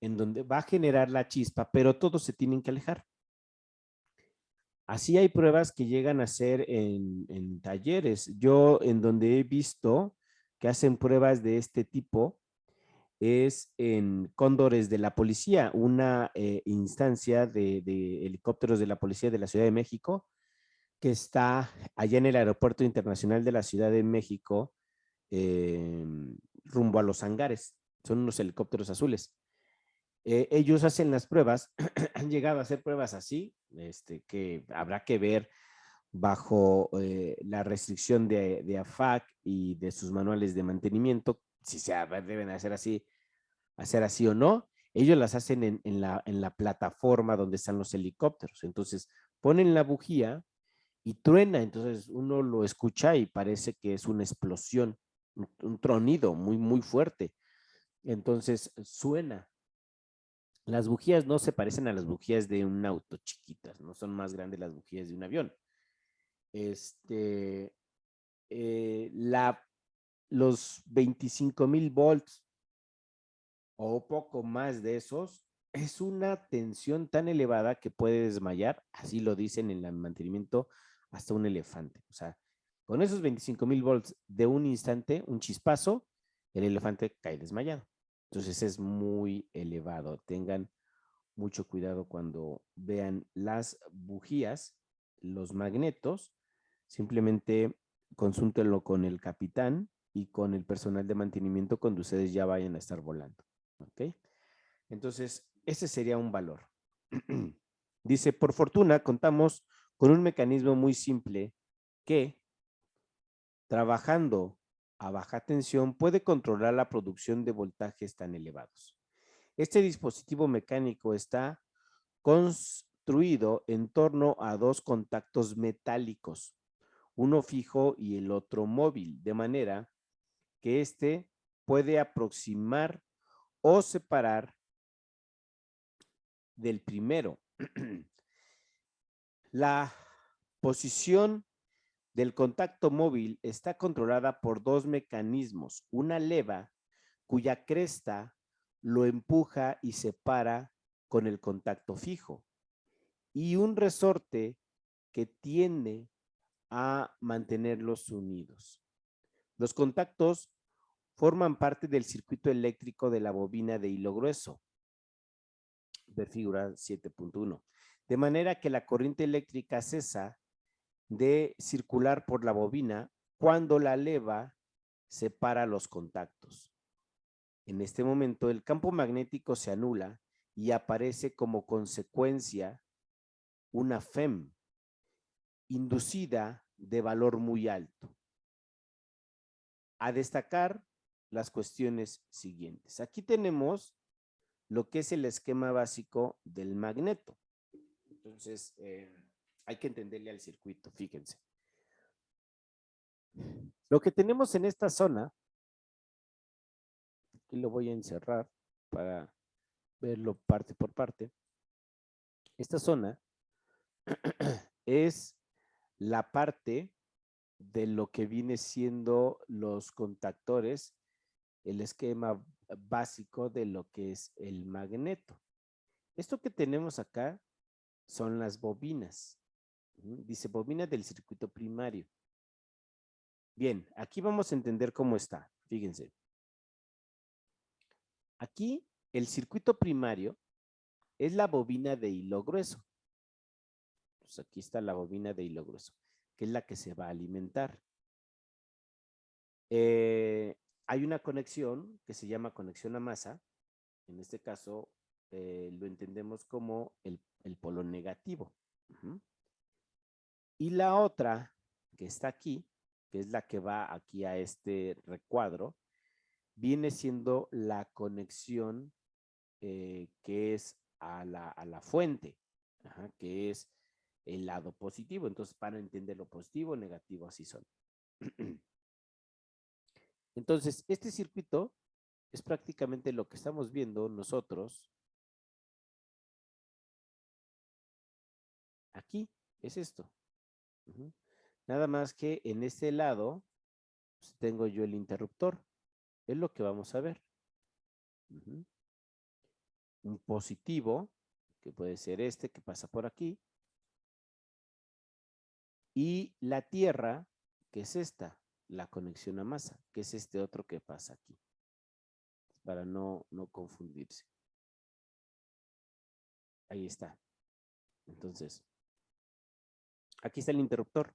en donde va a generar la chispa, pero todos se tienen que alejar. Así hay pruebas que llegan a ser en talleres. Yo en donde he visto que hacen pruebas de este tipo es en Cóndores de la Policía, una instancia de helicópteros de la Policía de la Ciudad de México que está allá en el Aeropuerto Internacional de la Ciudad de México, rumbo a Los Hangares. Son unos helicópteros azules. Ellos hacen las pruebas, han llegado a hacer pruebas así, que habrá que ver bajo la restricción de AFAC y de sus manuales de mantenimiento, si se deben hacer así o no. Ellos las hacen en la plataforma donde están los helicópteros. Entonces ponen la bujía y truena, entonces uno lo escucha y parece que es una explosión, un tronido muy, muy fuerte. Entonces suena. Las bujías no se parecen a las bujías de un auto chiquitas, no son más grandes las bujías de un avión. Este, la, los 25,000 volts o poco más de esos es una tensión tan elevada que puede desmayar, así lo dicen en el mantenimiento, hasta un elefante. O sea, con esos 25,000 volts de un instante, un chispazo, el elefante cae desmayado. Entonces es muy elevado. Tengan mucho cuidado cuando vean las bujías, los magnetos, simplemente consúltenlo con el capitán y con el personal de mantenimiento cuando ustedes ya vayan a estar volando. ¿Ok? Entonces, ese sería un valor. Dice, por fortuna, contamos con un mecanismo muy simple que, trabajando a baja tensión, puede controlar la producción de voltajes tan elevados. Este dispositivo mecánico está construido en torno a dos contactos metálicos, uno fijo y el otro móvil, de manera que éste puede aproximar o separar del primero. La posición del contacto móvil está controlada por dos mecanismos, una leva cuya cresta lo empuja y separa con el contacto fijo y un resorte que tiende a mantenerlos unidos. Los contactos forman parte del circuito eléctrico de la bobina de hilo grueso, ver figura 7.1, de manera que la corriente eléctrica cesa de circular por la bobina cuando la leva separa los contactos. En este momento, el campo magnético se anula y aparece como consecuencia una FEM inducida de valor muy alto. A destacar las cuestiones siguientes. Aquí tenemos lo que es el esquema básico del magneto. Entonces, hay que entenderle al circuito, fíjense. Lo que tenemos en esta zona, aquí lo voy a encerrar para verlo parte por parte. Esta zona es la parte de lo que viene siendo los contactores, el esquema básico de lo que es el magneto. Esto que tenemos acá son las bobinas. Dice bobina del circuito primario. Bien, aquí vamos a entender cómo está. Fíjense. Aquí el circuito primario es la bobina de hilo grueso. Pues aquí está la bobina de hilo grueso, que es la que se va a alimentar. Hay una conexión que se llama conexión a masa. En este caso, lo entendemos como el polo negativo. Y la otra, que está aquí, que es la que va aquí a este recuadro, viene siendo la conexión que es a la fuente, que es el lado positivo. Entonces, para entender lo positivo, negativo, así son. Entonces, este circuito es prácticamente lo que estamos viendo nosotros aquí, es esto. Nada más que en este lado pues, tengo yo el interruptor. Es lo que vamos a ver. Un positivo, que puede ser este que pasa por aquí. Y la tierra, que es esta, la conexión a masa, que es este otro que pasa aquí. Para no confundirse. Ahí está. Entonces, aquí está el interruptor.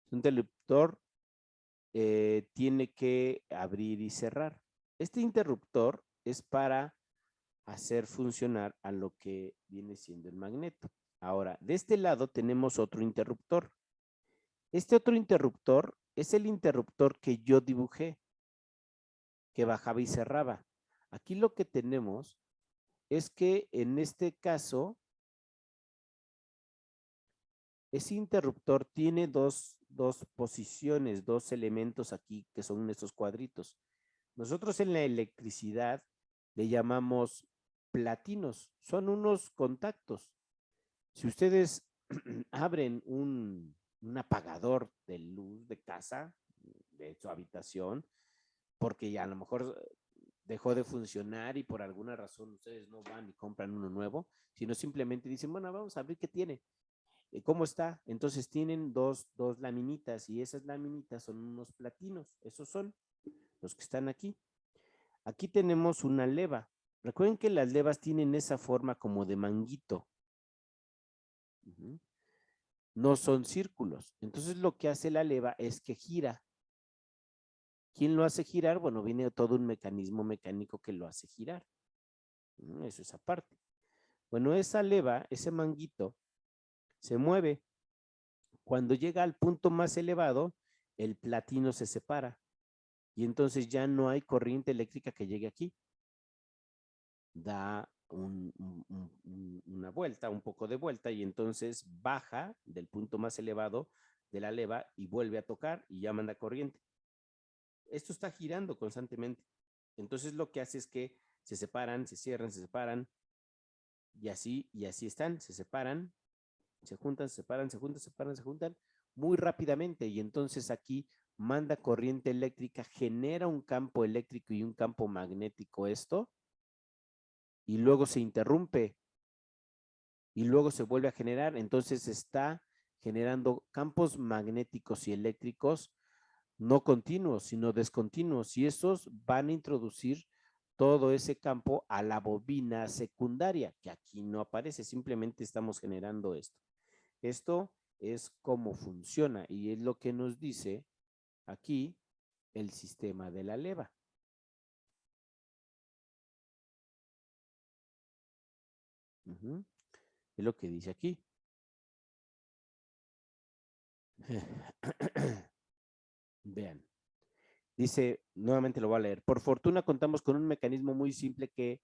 Un interruptor tiene que abrir y cerrar. Este interruptor es para hacer funcionar a lo que viene siendo el magneto. Ahora, de este lado tenemos otro interruptor. Este otro interruptor es el interruptor que yo dibujé, que bajaba y cerraba. Aquí lo que tenemos es que en este caso, ese interruptor tiene dos posiciones, dos elementos aquí que son estos cuadritos. Nosotros en la electricidad le llamamos platinos, son unos contactos. Si ustedes abren un apagador de luz de casa, de su habitación, porque ya a lo mejor dejó de funcionar y por alguna razón ustedes no van y compran uno nuevo, sino simplemente dicen, bueno, vamos a ver qué tiene. ¿Cómo está? Entonces tienen dos laminitas y esas laminitas son unos platinos. Esos son los que están aquí. Aquí tenemos una leva. Recuerden que las levas tienen esa forma como de manguito. No son círculos. Entonces lo que hace la leva es que gira. ¿Quién lo hace girar? Bueno, viene todo un mecanismo mecánico que lo hace girar. Eso es aparte. Bueno, esa leva, ese manguito, se mueve. Cuando llega al punto más elevado, el platino se separa y entonces ya no hay corriente eléctrica que llegue aquí. Da una vuelta, un poco de vuelta y entonces baja del punto más elevado de la leva y vuelve a tocar y ya manda corriente. Esto está girando constantemente. Entonces lo que hace es que se separan, se cierran, se separan y así están, se separan, se juntan, se separan, se juntan, se separan, se juntan muy rápidamente y entonces aquí manda corriente eléctrica, genera un campo eléctrico y un campo magnético esto y luego se interrumpe y luego se vuelve a generar, entonces está generando campos magnéticos y eléctricos no continuos, sino descontinuos y esos van a introducir todo ese campo a la bobina secundaria, que aquí no aparece, simplemente estamos generando esto. Esto es cómo funciona y es lo que nos dice aquí el sistema de la leva. Es lo que dice aquí. Vean. Dice, nuevamente lo voy a leer. Por fortuna contamos con un mecanismo muy simple que,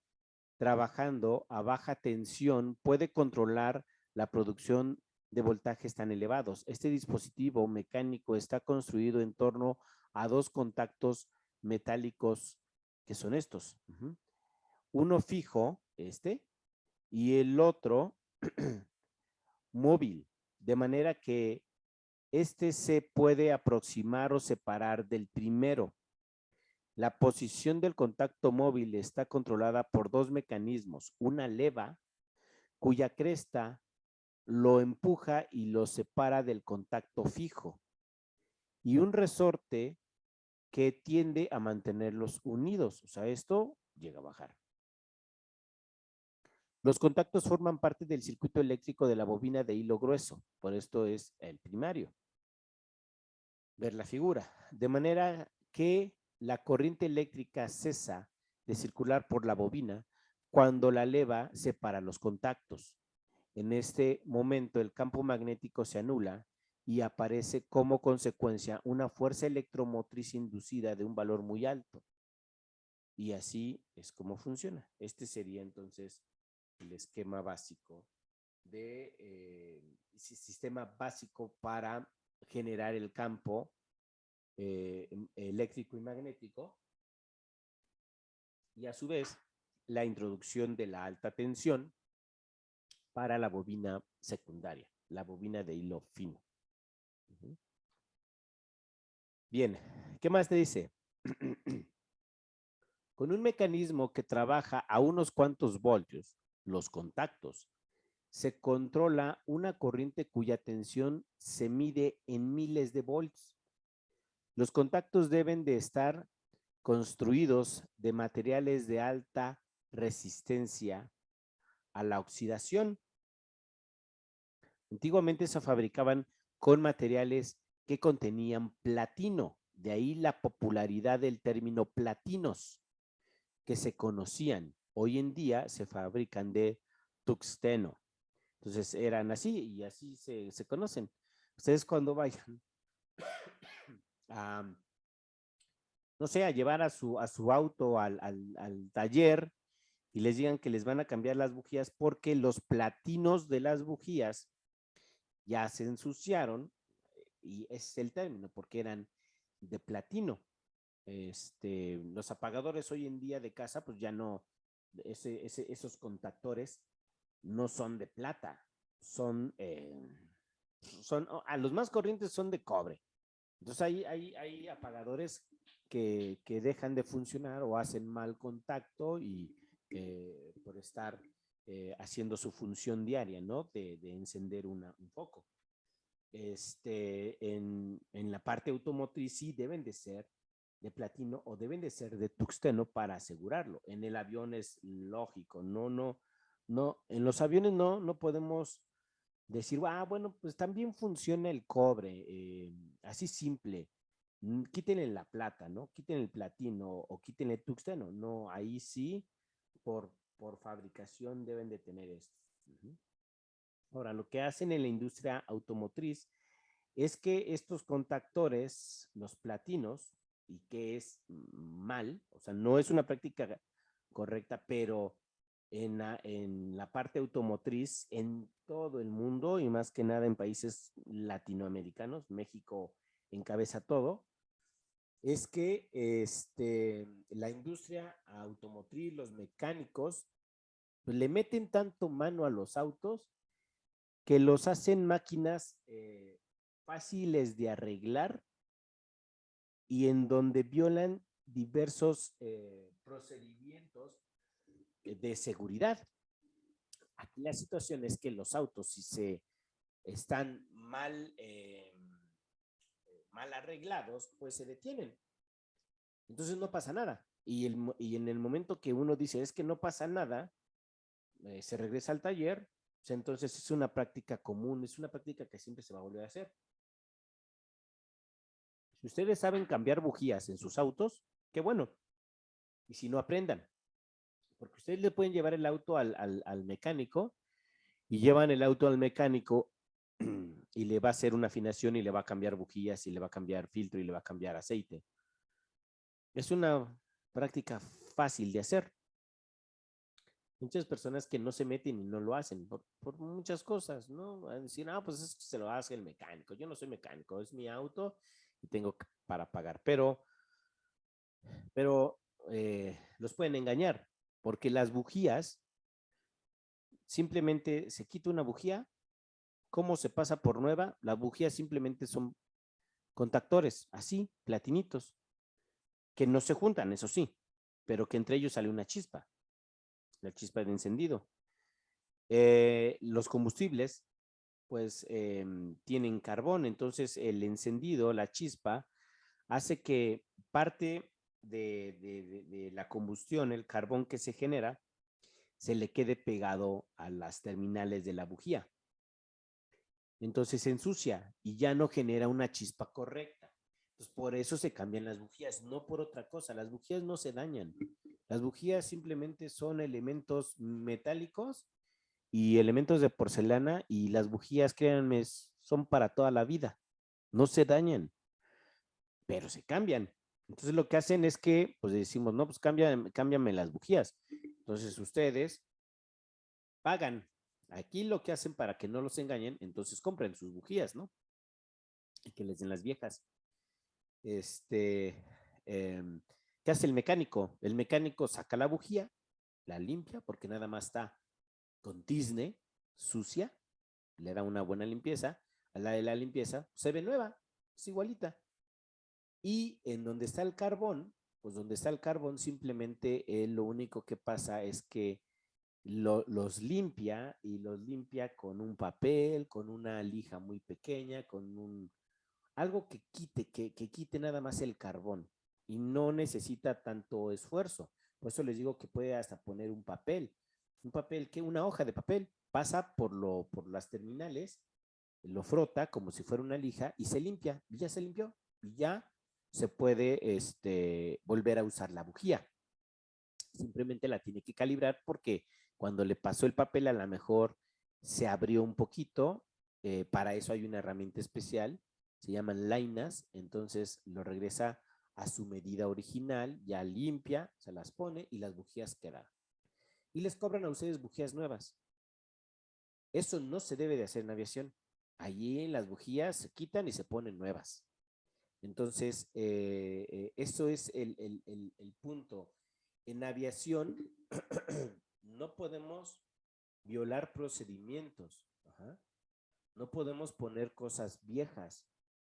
trabajando a baja tensión, puede controlar la producción de voltajes tan elevados. Este dispositivo mecánico está construido en torno a dos contactos metálicos que son estos. Uno fijo, y el otro móvil, de manera que se puede aproximar o separar del primero. La posición del contacto móvil está controlada por dos mecanismos, una leva cuya cresta lo empuja y lo separa del contacto fijo y un resorte que tiende a mantenerlos unidos. O sea, esto llega a bajar. Los contactos forman parte del circuito eléctrico de la bobina de hilo grueso, por esto es el primario. Ver la figura. De manera que la corriente eléctrica cesa de circular por la bobina cuando la leva separa los contactos. En este momento el campo magnético se anula y aparece como consecuencia una fuerza electromotriz inducida de un valor muy alto. Y así es como funciona. Este sería entonces el esquema básico de sistema básico para generar el campo eléctrico y magnético y a su vez la introducción de la alta tensión para la bobina secundaria, la bobina de hilo fino. Bien, ¿qué más te dice? Con un mecanismo que trabaja a unos cuantos voltios, los contactos, se controla una corriente cuya tensión se mide en miles de volts. Los contactos deben de estar construidos de materiales de alta resistencia a la oxidación. Antiguamente se fabricaban con materiales que contenían platino, de ahí la popularidad del término platinos, que se conocían hoy en día se fabrican de tuxteno. Entonces eran así y así se conocen. Ustedes cuando vayan a, no sé, a llevar a su auto al taller y les digan que les van a cambiar las bujías porque los platinos de las bujías ya se ensuciaron, y ese es el término, porque eran de platino. Los apagadores hoy en día de casa, pues ya no, esos contactores no son de plata, son, a los más corrientes son de cobre. Entonces hay apagadores que dejan de funcionar o hacen mal contacto y por estar haciendo su función diaria, ¿no? De encender un foco. En la parte automotriz sí deben de ser de platino o deben de ser de tuxteno para asegurarlo. En el avión es lógico, no, en los aviones no podemos decir, bueno, pues también funciona el cobre, así simple. Quítenle la plata, ¿no? Quítenle el platino o quítenle el tuxteno. No, ahí sí, por fabricación deben de tener esto. Ahora, lo que hacen en la industria automotriz es que estos contactores, los platinos, y que es mal, o sea, no es una práctica correcta, pero en la parte automotriz, en todo el mundo y más que nada en países latinoamericanos, México encabeza todo, es que la industria automotriz, los mecánicos, pues le meten tanto mano a los autos que los hacen máquinas fáciles de arreglar y en donde violan diversos procedimientos de seguridad. Aquí la situación es que los autos, si se están mal arreglados, pues se detienen. Entonces no pasa nada. Y en el momento que uno dice es que no pasa nada, se regresa al taller, pues entonces es una práctica común, es una práctica que siempre se va a volver a hacer. Si ustedes saben cambiar bujías en sus autos, qué bueno. Y si no, aprendan. Porque ustedes le pueden llevar el auto al mecánico y llevan el auto al mecánico y le va a hacer una afinación y le va a cambiar bujías y le va a cambiar filtro y le va a cambiar aceite. Es una práctica fácil de hacer. Muchas personas que no se meten y no lo hacen por muchas cosas, ¿no? Van a decir, pues es que se lo hace el mecánico. Yo no soy mecánico, es mi auto y tengo para pagar. Pero los pueden engañar porque las bujías, simplemente se quita una bujía, ¿cómo se pasa por nueva? Las bujías simplemente son contactores, así, platinitos, que no se juntan, eso sí, pero que entre ellos sale una chispa, la chispa de encendido. Los combustibles, pues, tienen carbón, entonces el encendido, la chispa, hace que parte de la combustión, el carbón que se genera, se le quede pegado a las terminales de la bujía. Entonces se ensucia y ya no genera una chispa correcta. Entonces por eso se cambian las bujías, no por otra cosa. Las bujías no se dañan. Las bujías simplemente son elementos metálicos y elementos de porcelana, y las bujías, créanme, son para toda la vida. No se dañan, pero se cambian. Entonces lo que hacen es que, pues decimos, no, pues cámbiame las bujías. Entonces ustedes pagan. Aquí lo que hacen para que no los engañen, entonces compren sus bujías, ¿no? Y que les den las viejas. ¿Qué hace el mecánico? El mecánico saca la bujía, la limpia, porque nada más está con tizne sucia, le da una buena limpieza. A la de la limpieza se ve nueva, es igualita. Y en donde está el carbón, pues donde está el carbón, simplemente lo único que pasa es que los limpia, y los limpia con un papel, con una lija muy pequeña, con algo que quite nada más el carbón, y no necesita tanto esfuerzo. Por eso les digo que puede hasta poner un papel, que una hoja de papel, pasa por las terminales, lo frota como si fuera una lija y se limpia, y ya se limpió, y ya se puede volver a usar la bujía. simplemente la tiene que calibrar porque cuando le pasó el papel a lo mejor se abrió un poquito, para eso hay una herramienta especial, se llaman lainas, entonces lo regresa a su medida original, ya limpia, se las pone y las bujías quedan. Y les cobran a ustedes bujías nuevas. Eso no se debe de hacer en aviación. Allí las bujías se quitan y se ponen nuevas. Entonces, eso es el punto. En aviación no podemos violar procedimientos. Ajá. No podemos poner cosas viejas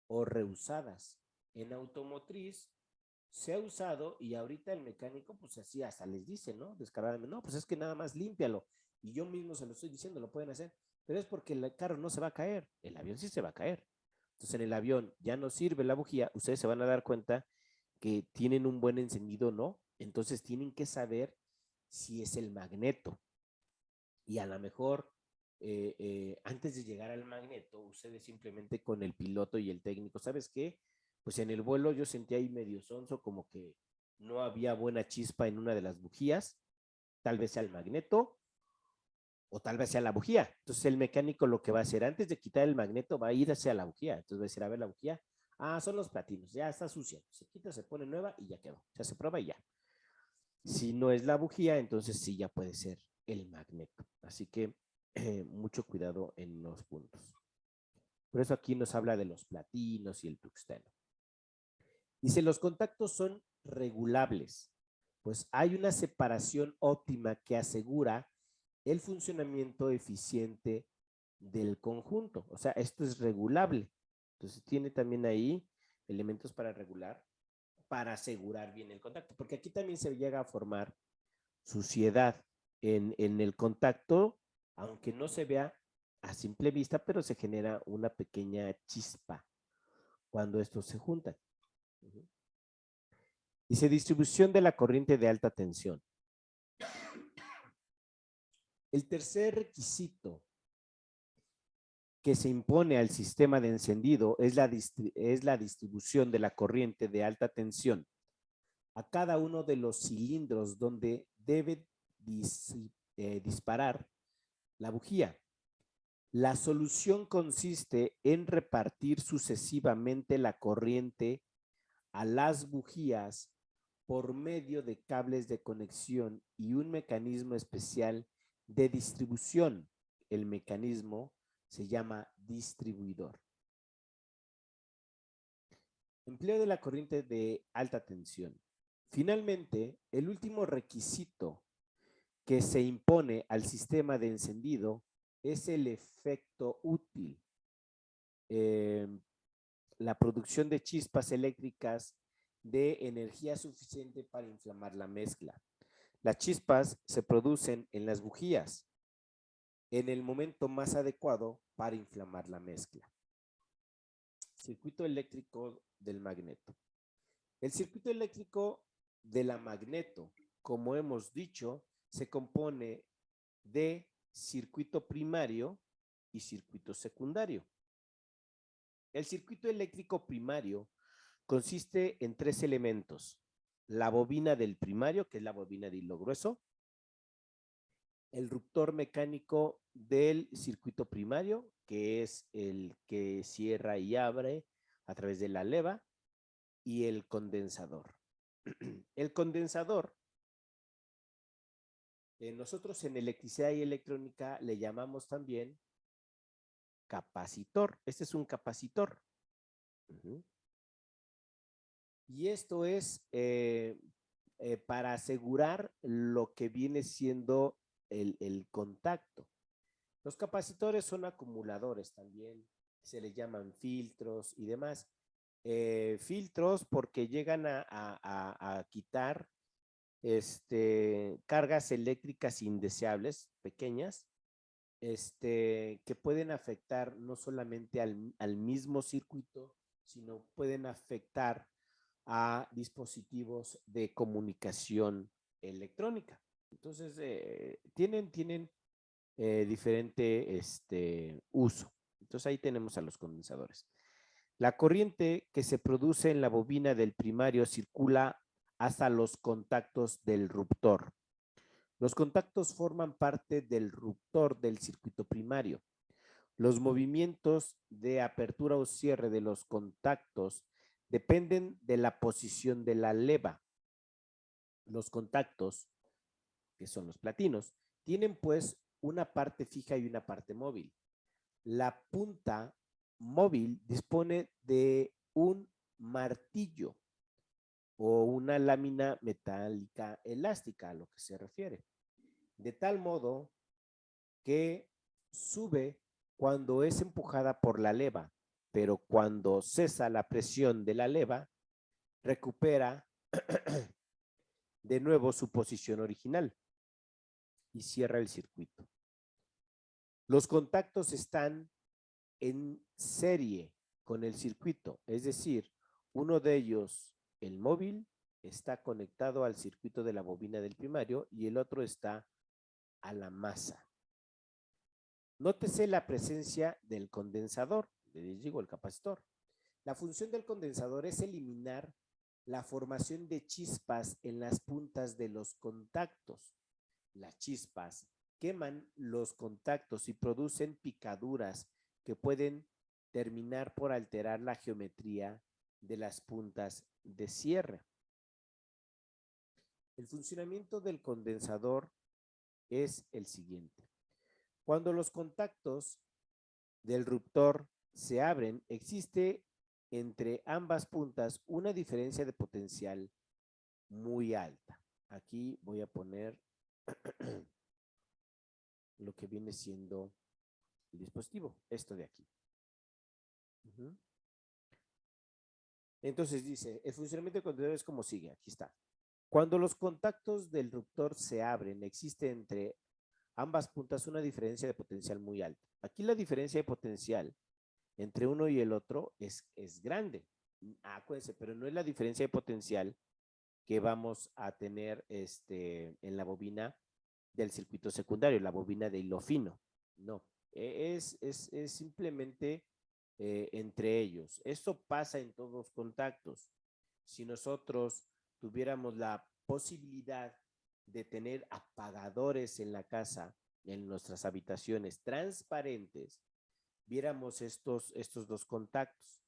o reusadas. En automotriz se ha usado y ahorita el mecánico, pues así hasta les dice, ¿no? Descaradamente, no, pues es que nada más límpialo. Y yo mismo se lo estoy diciendo, lo pueden hacer. Pero es porque el carro no se va a caer, el avión sí se va a caer. Entonces en el avión ya no sirve la bujía, ustedes se van a dar cuenta que tienen un buen encendido o no. Entonces tienen que saber si es el magneto. Y a lo mejor antes de llegar al magneto, ustedes simplemente con el piloto y el técnico, ¿sabes qué? Pues en el vuelo yo sentí ahí medio sonso, como que no había buena chispa en una de las bujías, tal vez sea el magneto o tal vez sea la bujía. Entonces el mecánico lo que va a hacer antes de quitar el magneto va a ir hacia la bujía. Entonces va a decir, a ver la bujía, son los platinos, ya está sucia, se quita, se pone nueva y ya quedó. O sea, se prueba y ya. Si no es la bujía, entonces sí ya puede ser el magneto. Así que mucho cuidado en los puntos. Por eso aquí nos habla de los platinos y el tungsteno. Dice, los contactos son regulables, pues hay una separación óptima que asegura el funcionamiento eficiente del conjunto. O sea, esto es regulable. Entonces tiene también ahí elementos para regular, para asegurar bien el contacto, porque aquí también se llega a formar suciedad en el contacto, aunque no se vea a simple vista, pero se genera una pequeña chispa cuando estos se juntan. Dice distribución de la corriente de alta tensión. El tercer requisito que se impone al sistema de encendido es la distribución de la corriente de alta tensión a cada uno de los cilindros donde debe disparar la bujía. La solución consiste en repartir sucesivamente la corriente a las bujías por medio de cables de conexión y un mecanismo especial de distribución. El mecanismo se llama distribuidor. Empleo de la corriente de alta tensión. Finalmente, el último requisito que se impone al sistema de encendido es el efecto útil. La producción de chispas eléctricas de energía suficiente para inflamar la mezcla. Las chispas se producen en las bujías en el momento más adecuado para inflamar la mezcla. Circuito eléctrico del magneto. El circuito eléctrico de la magneto, como hemos dicho, se compone de circuito primario y circuito secundario. El circuito eléctrico primario consiste en 3 elementos: la bobina del primario, que es la bobina de hilo grueso, el ruptor mecánico del circuito primario, que es el que cierra y abre a través de la leva, y el condensador. El condensador, nosotros en electricidad y electrónica le llamamos también capacitor. Este es un capacitor. Y esto es para asegurar lo que viene siendo el contacto. Los capacitores son acumuladores también, se les llaman filtros y demás. Filtros porque llegan a quitar cargas eléctricas indeseables, pequeñas, que pueden afectar no solamente al mismo circuito, sino pueden afectar a dispositivos de comunicación electrónica. Entonces, tienen diferente uso. Entonces, ahí tenemos a los condensadores. La corriente que se produce en la bobina del primario circula hasta los contactos del ruptor. Los contactos forman parte del ruptor del circuito primario. Los movimientos de apertura o cierre de los contactos dependen de la posición de la leva. Los contactos, que son los platinos, tienen pues una parte fija y una parte móvil. La punta móvil dispone de un martillo o una lámina metálica elástica, a lo que se refiere, de tal modo que sube cuando es empujada por la leva, pero cuando cesa la presión de la leva, recupera de nuevo su posición original y cierra el circuito. Los contactos están en serie con el circuito, es decir, uno de ellos, el móvil, está conectado al circuito de la bobina del primario y el otro está a la masa. Nótese la presencia del condensador, les digo, el capacitor. La función del condensador es eliminar la formación de chispas en las puntas de los contactos. Las chispas queman los contactos y producen picaduras que pueden terminar por alterar la geometría de las puntas de cierre. El funcionamiento del condensador es el siguiente. Cuando los contactos del ruptor se abren, existe entre ambas puntas una diferencia de potencial muy alta. Aquí voy a poner lo que viene siendo el dispositivo, esto de aquí. Entonces dice, el funcionamiento del condensador es como sigue, aquí está. Cuando los contactos del ruptor se abren, existe entre ambas puntas una diferencia de potencial muy alta. Aquí la diferencia de potencial entre uno y el otro es grande. Acuérdense, pero no es la diferencia de potencial que vamos a tener en la bobina del circuito secundario, la bobina de hilo fino. No, es simplemente entre ellos. Esto pasa en todos los contactos. Si nosotros tuviéramos la posibilidad de tener apagadores en la casa, en nuestras habitaciones transparentes, viéramos estos dos contactos.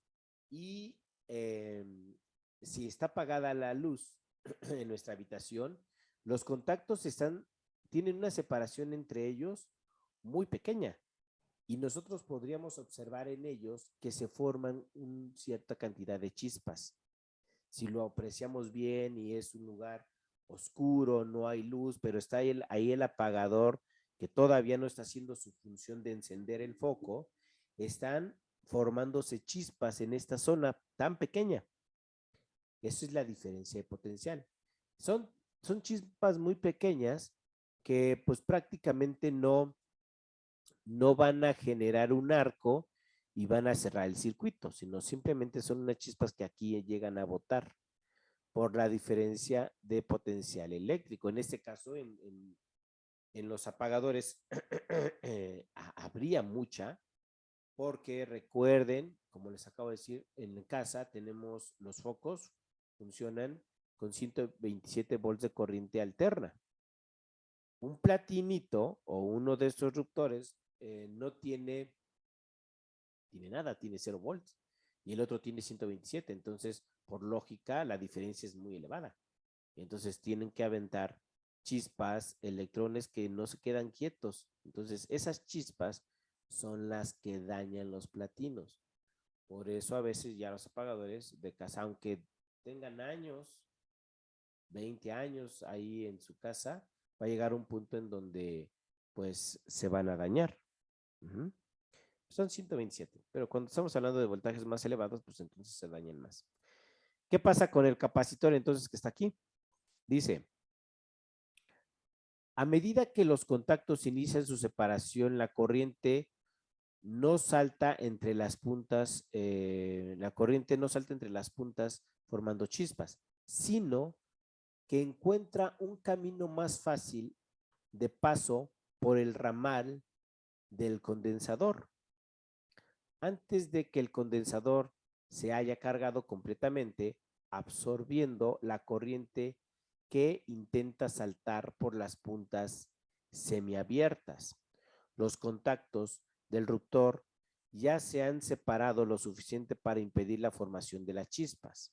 Y si está apagada la luz en nuestra habitación, los contactos tienen una separación entre ellos muy pequeña. Y nosotros podríamos observar en ellos que se forman una cierta cantidad de chispas. Si lo apreciamos bien y es un lugar oscuro, no hay luz, pero está ahí el apagador que todavía no está haciendo su función de encender el foco, están formándose chispas en esta zona tan pequeña. Esa es la diferencia de potencial. Son chispas muy pequeñas que pues prácticamente no van a generar un arco y van a cerrar el circuito, sino simplemente son unas chispas que aquí llegan a botar por la diferencia de potencial eléctrico. En este caso, en los apagadores habría mucha, porque recuerden, como les acabo de decir, en casa tenemos los focos, funcionan con 127 volts de corriente alterna. Un platinito o uno de estos ruptores no tiene nada, tiene 0 volts y el otro tiene 127, entonces por lógica la diferencia es muy elevada. Entonces tienen que aventar chispas, electrones que no se quedan quietos. Entonces esas chispas son las que dañan los platinos. Por eso a veces ya los apagadores de casa, aunque tengan años, 20 años ahí en su casa, va a llegar un punto en donde pues se van a dañar. Son 127, pero cuando estamos hablando de voltajes más elevados, pues entonces se dañan más. ¿Qué pasa con el capacitor entonces que está aquí? Dice, a medida que los contactos inician su separación, la corriente no salta entre las puntas, formando chispas, sino que encuentra un camino más fácil de paso por el ramal del condensador. Antes de que el condensador se haya cargado completamente, absorbiendo la corriente que intenta saltar por las puntas semiabiertas. Los contactos del ruptor ya se han separado lo suficiente para impedir la formación de las chispas.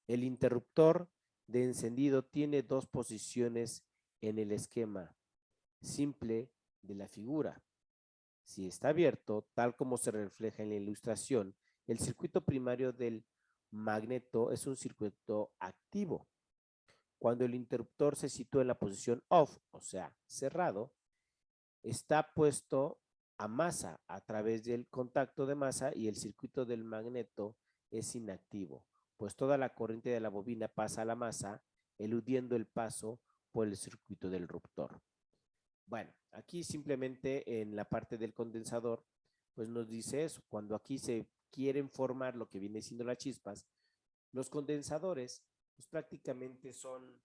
El interruptor de encendido tiene dos posiciones en el esquema simple de la figura. Si está abierto, tal como se refleja en la ilustración, el circuito primario del magneto es un circuito activo. Cuando el interruptor se sitúa en la posición off, o sea, cerrado, está puesto a masa a través del contacto de masa y el circuito del magneto es inactivo, pues toda la corriente de la bobina pasa a la masa, eludiendo el paso por el circuito del ruptor. Bueno, aquí simplemente en la parte del condensador, pues nos dice eso. Cuando aquí se quieren formar lo que viene siendo las chispas, los condensadores pues prácticamente son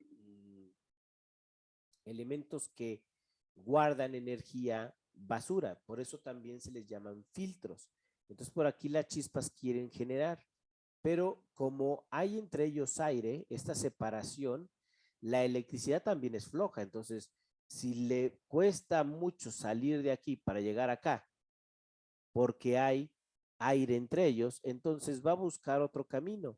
elementos que guardan energía basura, por eso también se les llaman filtros. Entonces por aquí las chispas quieren generar, pero como hay entre ellos aire, esta separación, la electricidad también es floja, entonces si le cuesta mucho salir de aquí para llegar acá, porque hay aire entre ellos, entonces va a buscar otro camino.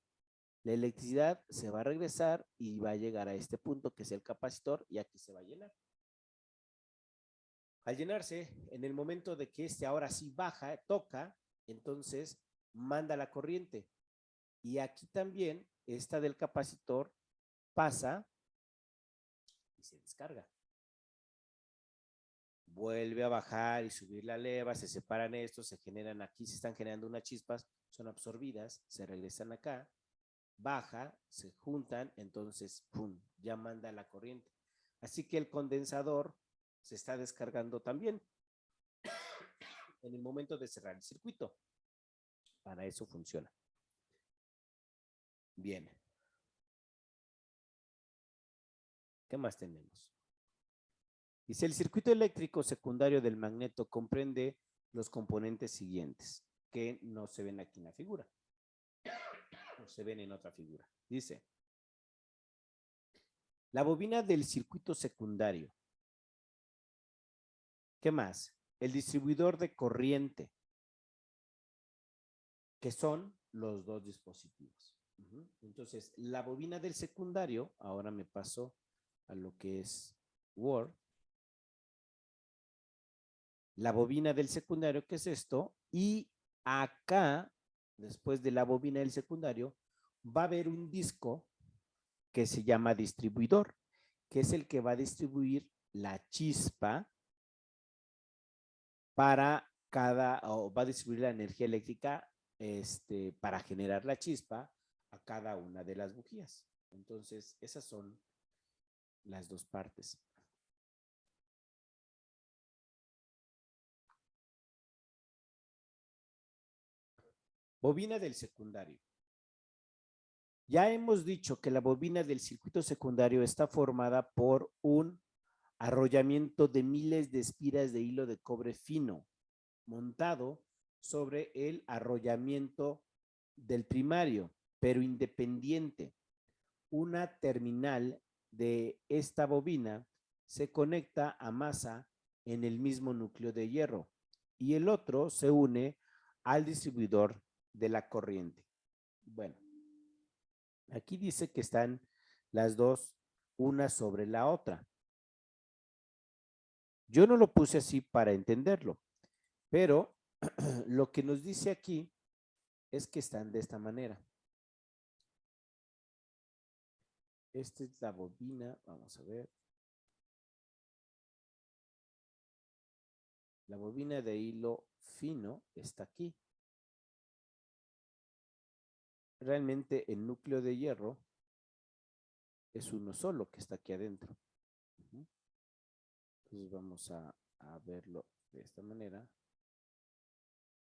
La electricidad se va a regresar y va a llegar a este punto que es el capacitor y aquí se va a llenar. Al llenarse, en el momento de que este ahora sí baja, toca, entonces manda la corriente. Y aquí también, esta del capacitor pasa y se descarga. Vuelve a bajar y subir la leva, se separan estos, se generan aquí, se están generando unas chispas, son absorbidas, se regresan acá, baja, se juntan, entonces, ¡pum!, ya manda la corriente. Así que el condensador se está descargando también en el momento de cerrar el circuito. Para eso funciona. Bien. ¿Qué más tenemos? Dice, el circuito eléctrico secundario del magneto comprende los componentes siguientes, que no se ven aquí en la figura, no se ven en otra figura. Dice, la bobina del circuito secundario. ¿Qué más? El distribuidor de corriente, que son los dos dispositivos. Entonces, la bobina del secundario, ahora me paso a lo que es Word. La bobina del secundario, que es esto, y acá, después de la bobina del secundario, va a haber un disco que se llama distribuidor, que es el que va a distribuir la chispa para cada, o va a distribuir la energía eléctrica para generar la chispa a cada una de las bujías. Entonces, esas son las dos partes. Bobina del secundario. Ya hemos dicho que la bobina del circuito secundario está formada por un arrollamiento de miles de espiras de hilo de cobre fino, montado sobre el arrollamiento del primario, pero independiente. Una terminal de esta bobina se conecta a masa en el mismo núcleo de hierro y el otro se une al distribuidor de la corriente. Bueno, aquí dice que están las dos una sobre la otra. Yo no lo puse así para entenderlo, pero lo que nos dice aquí es que están de esta manera. Esta es la bobina, vamos a ver. La bobina de hilo fino está aquí. Realmente el núcleo de hierro es uno solo que está aquí adentro. Entonces vamos a verlo de esta manera.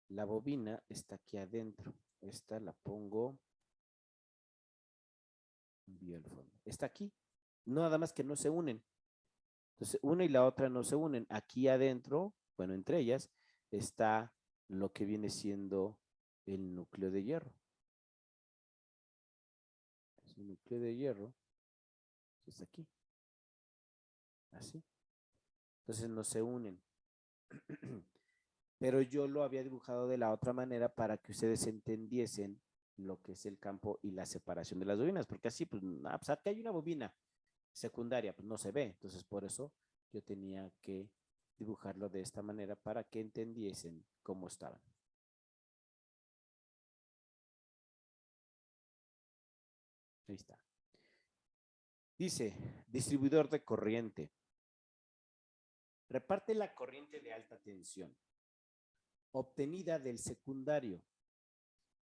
La bobina está aquí adentro. Esta la pongo. Envío al fondo. Está aquí. Nada más que no se unen. Entonces, una y la otra no se unen. Aquí adentro, bueno, entre ellas, está lo que viene siendo el núcleo de hierro. Es un núcleo de hierro. Está aquí. Así. Entonces no se unen. Pero yo lo había dibujado de la otra manera para que ustedes entendiesen lo que es el campo y la separación de las bobinas, porque así, pues, pues aquí hay una bobina secundaria, pues no se ve. Entonces, por eso yo tenía que dibujarlo de esta manera para que entendiesen cómo estaban. Ahí está. Dice, distribuidor de corriente. Reparte la corriente de alta tensión obtenida del secundario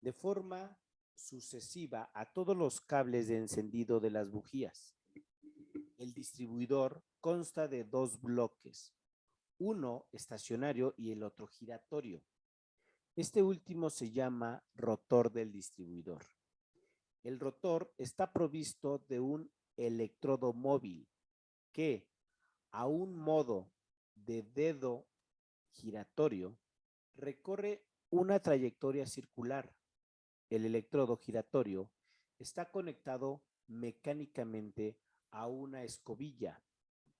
de forma sucesiva a todos los cables de encendido de las bujías. El distribuidor consta de dos bloques, uno estacionario y el otro giratorio. Este último se llama rotor del distribuidor. El rotor está provisto de un electrodo móvil que, a un modo de dedo giratorio, recorre una trayectoria circular. El electrodo giratorio está conectado mecánicamente a una escobilla.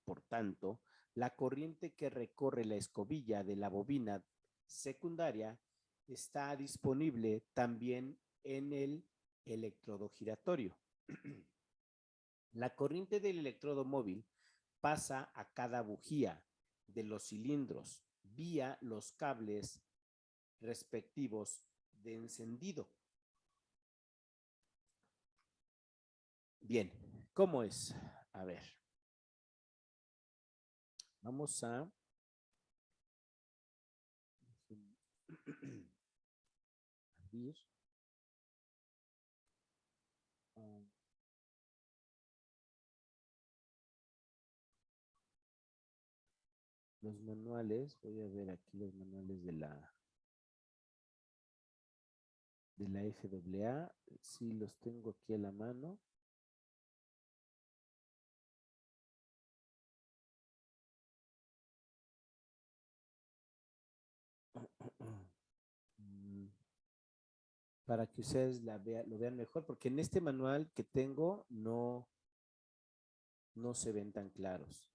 Por tanto, la corriente que recorre la escobilla de la bobina secundaria está disponible también en el electrodo giratorio. La corriente del electrodo móvil pasa a cada bujía de los cilindros vía los cables respectivos de encendido. Bien, ¿cómo es? A ver, vamos a abrir los manuales. Voy a ver aquí los manuales de la FAA. Sí, los tengo aquí a la mano. Para que ustedes lo vean mejor, porque en este manual que tengo no se ven tan claros.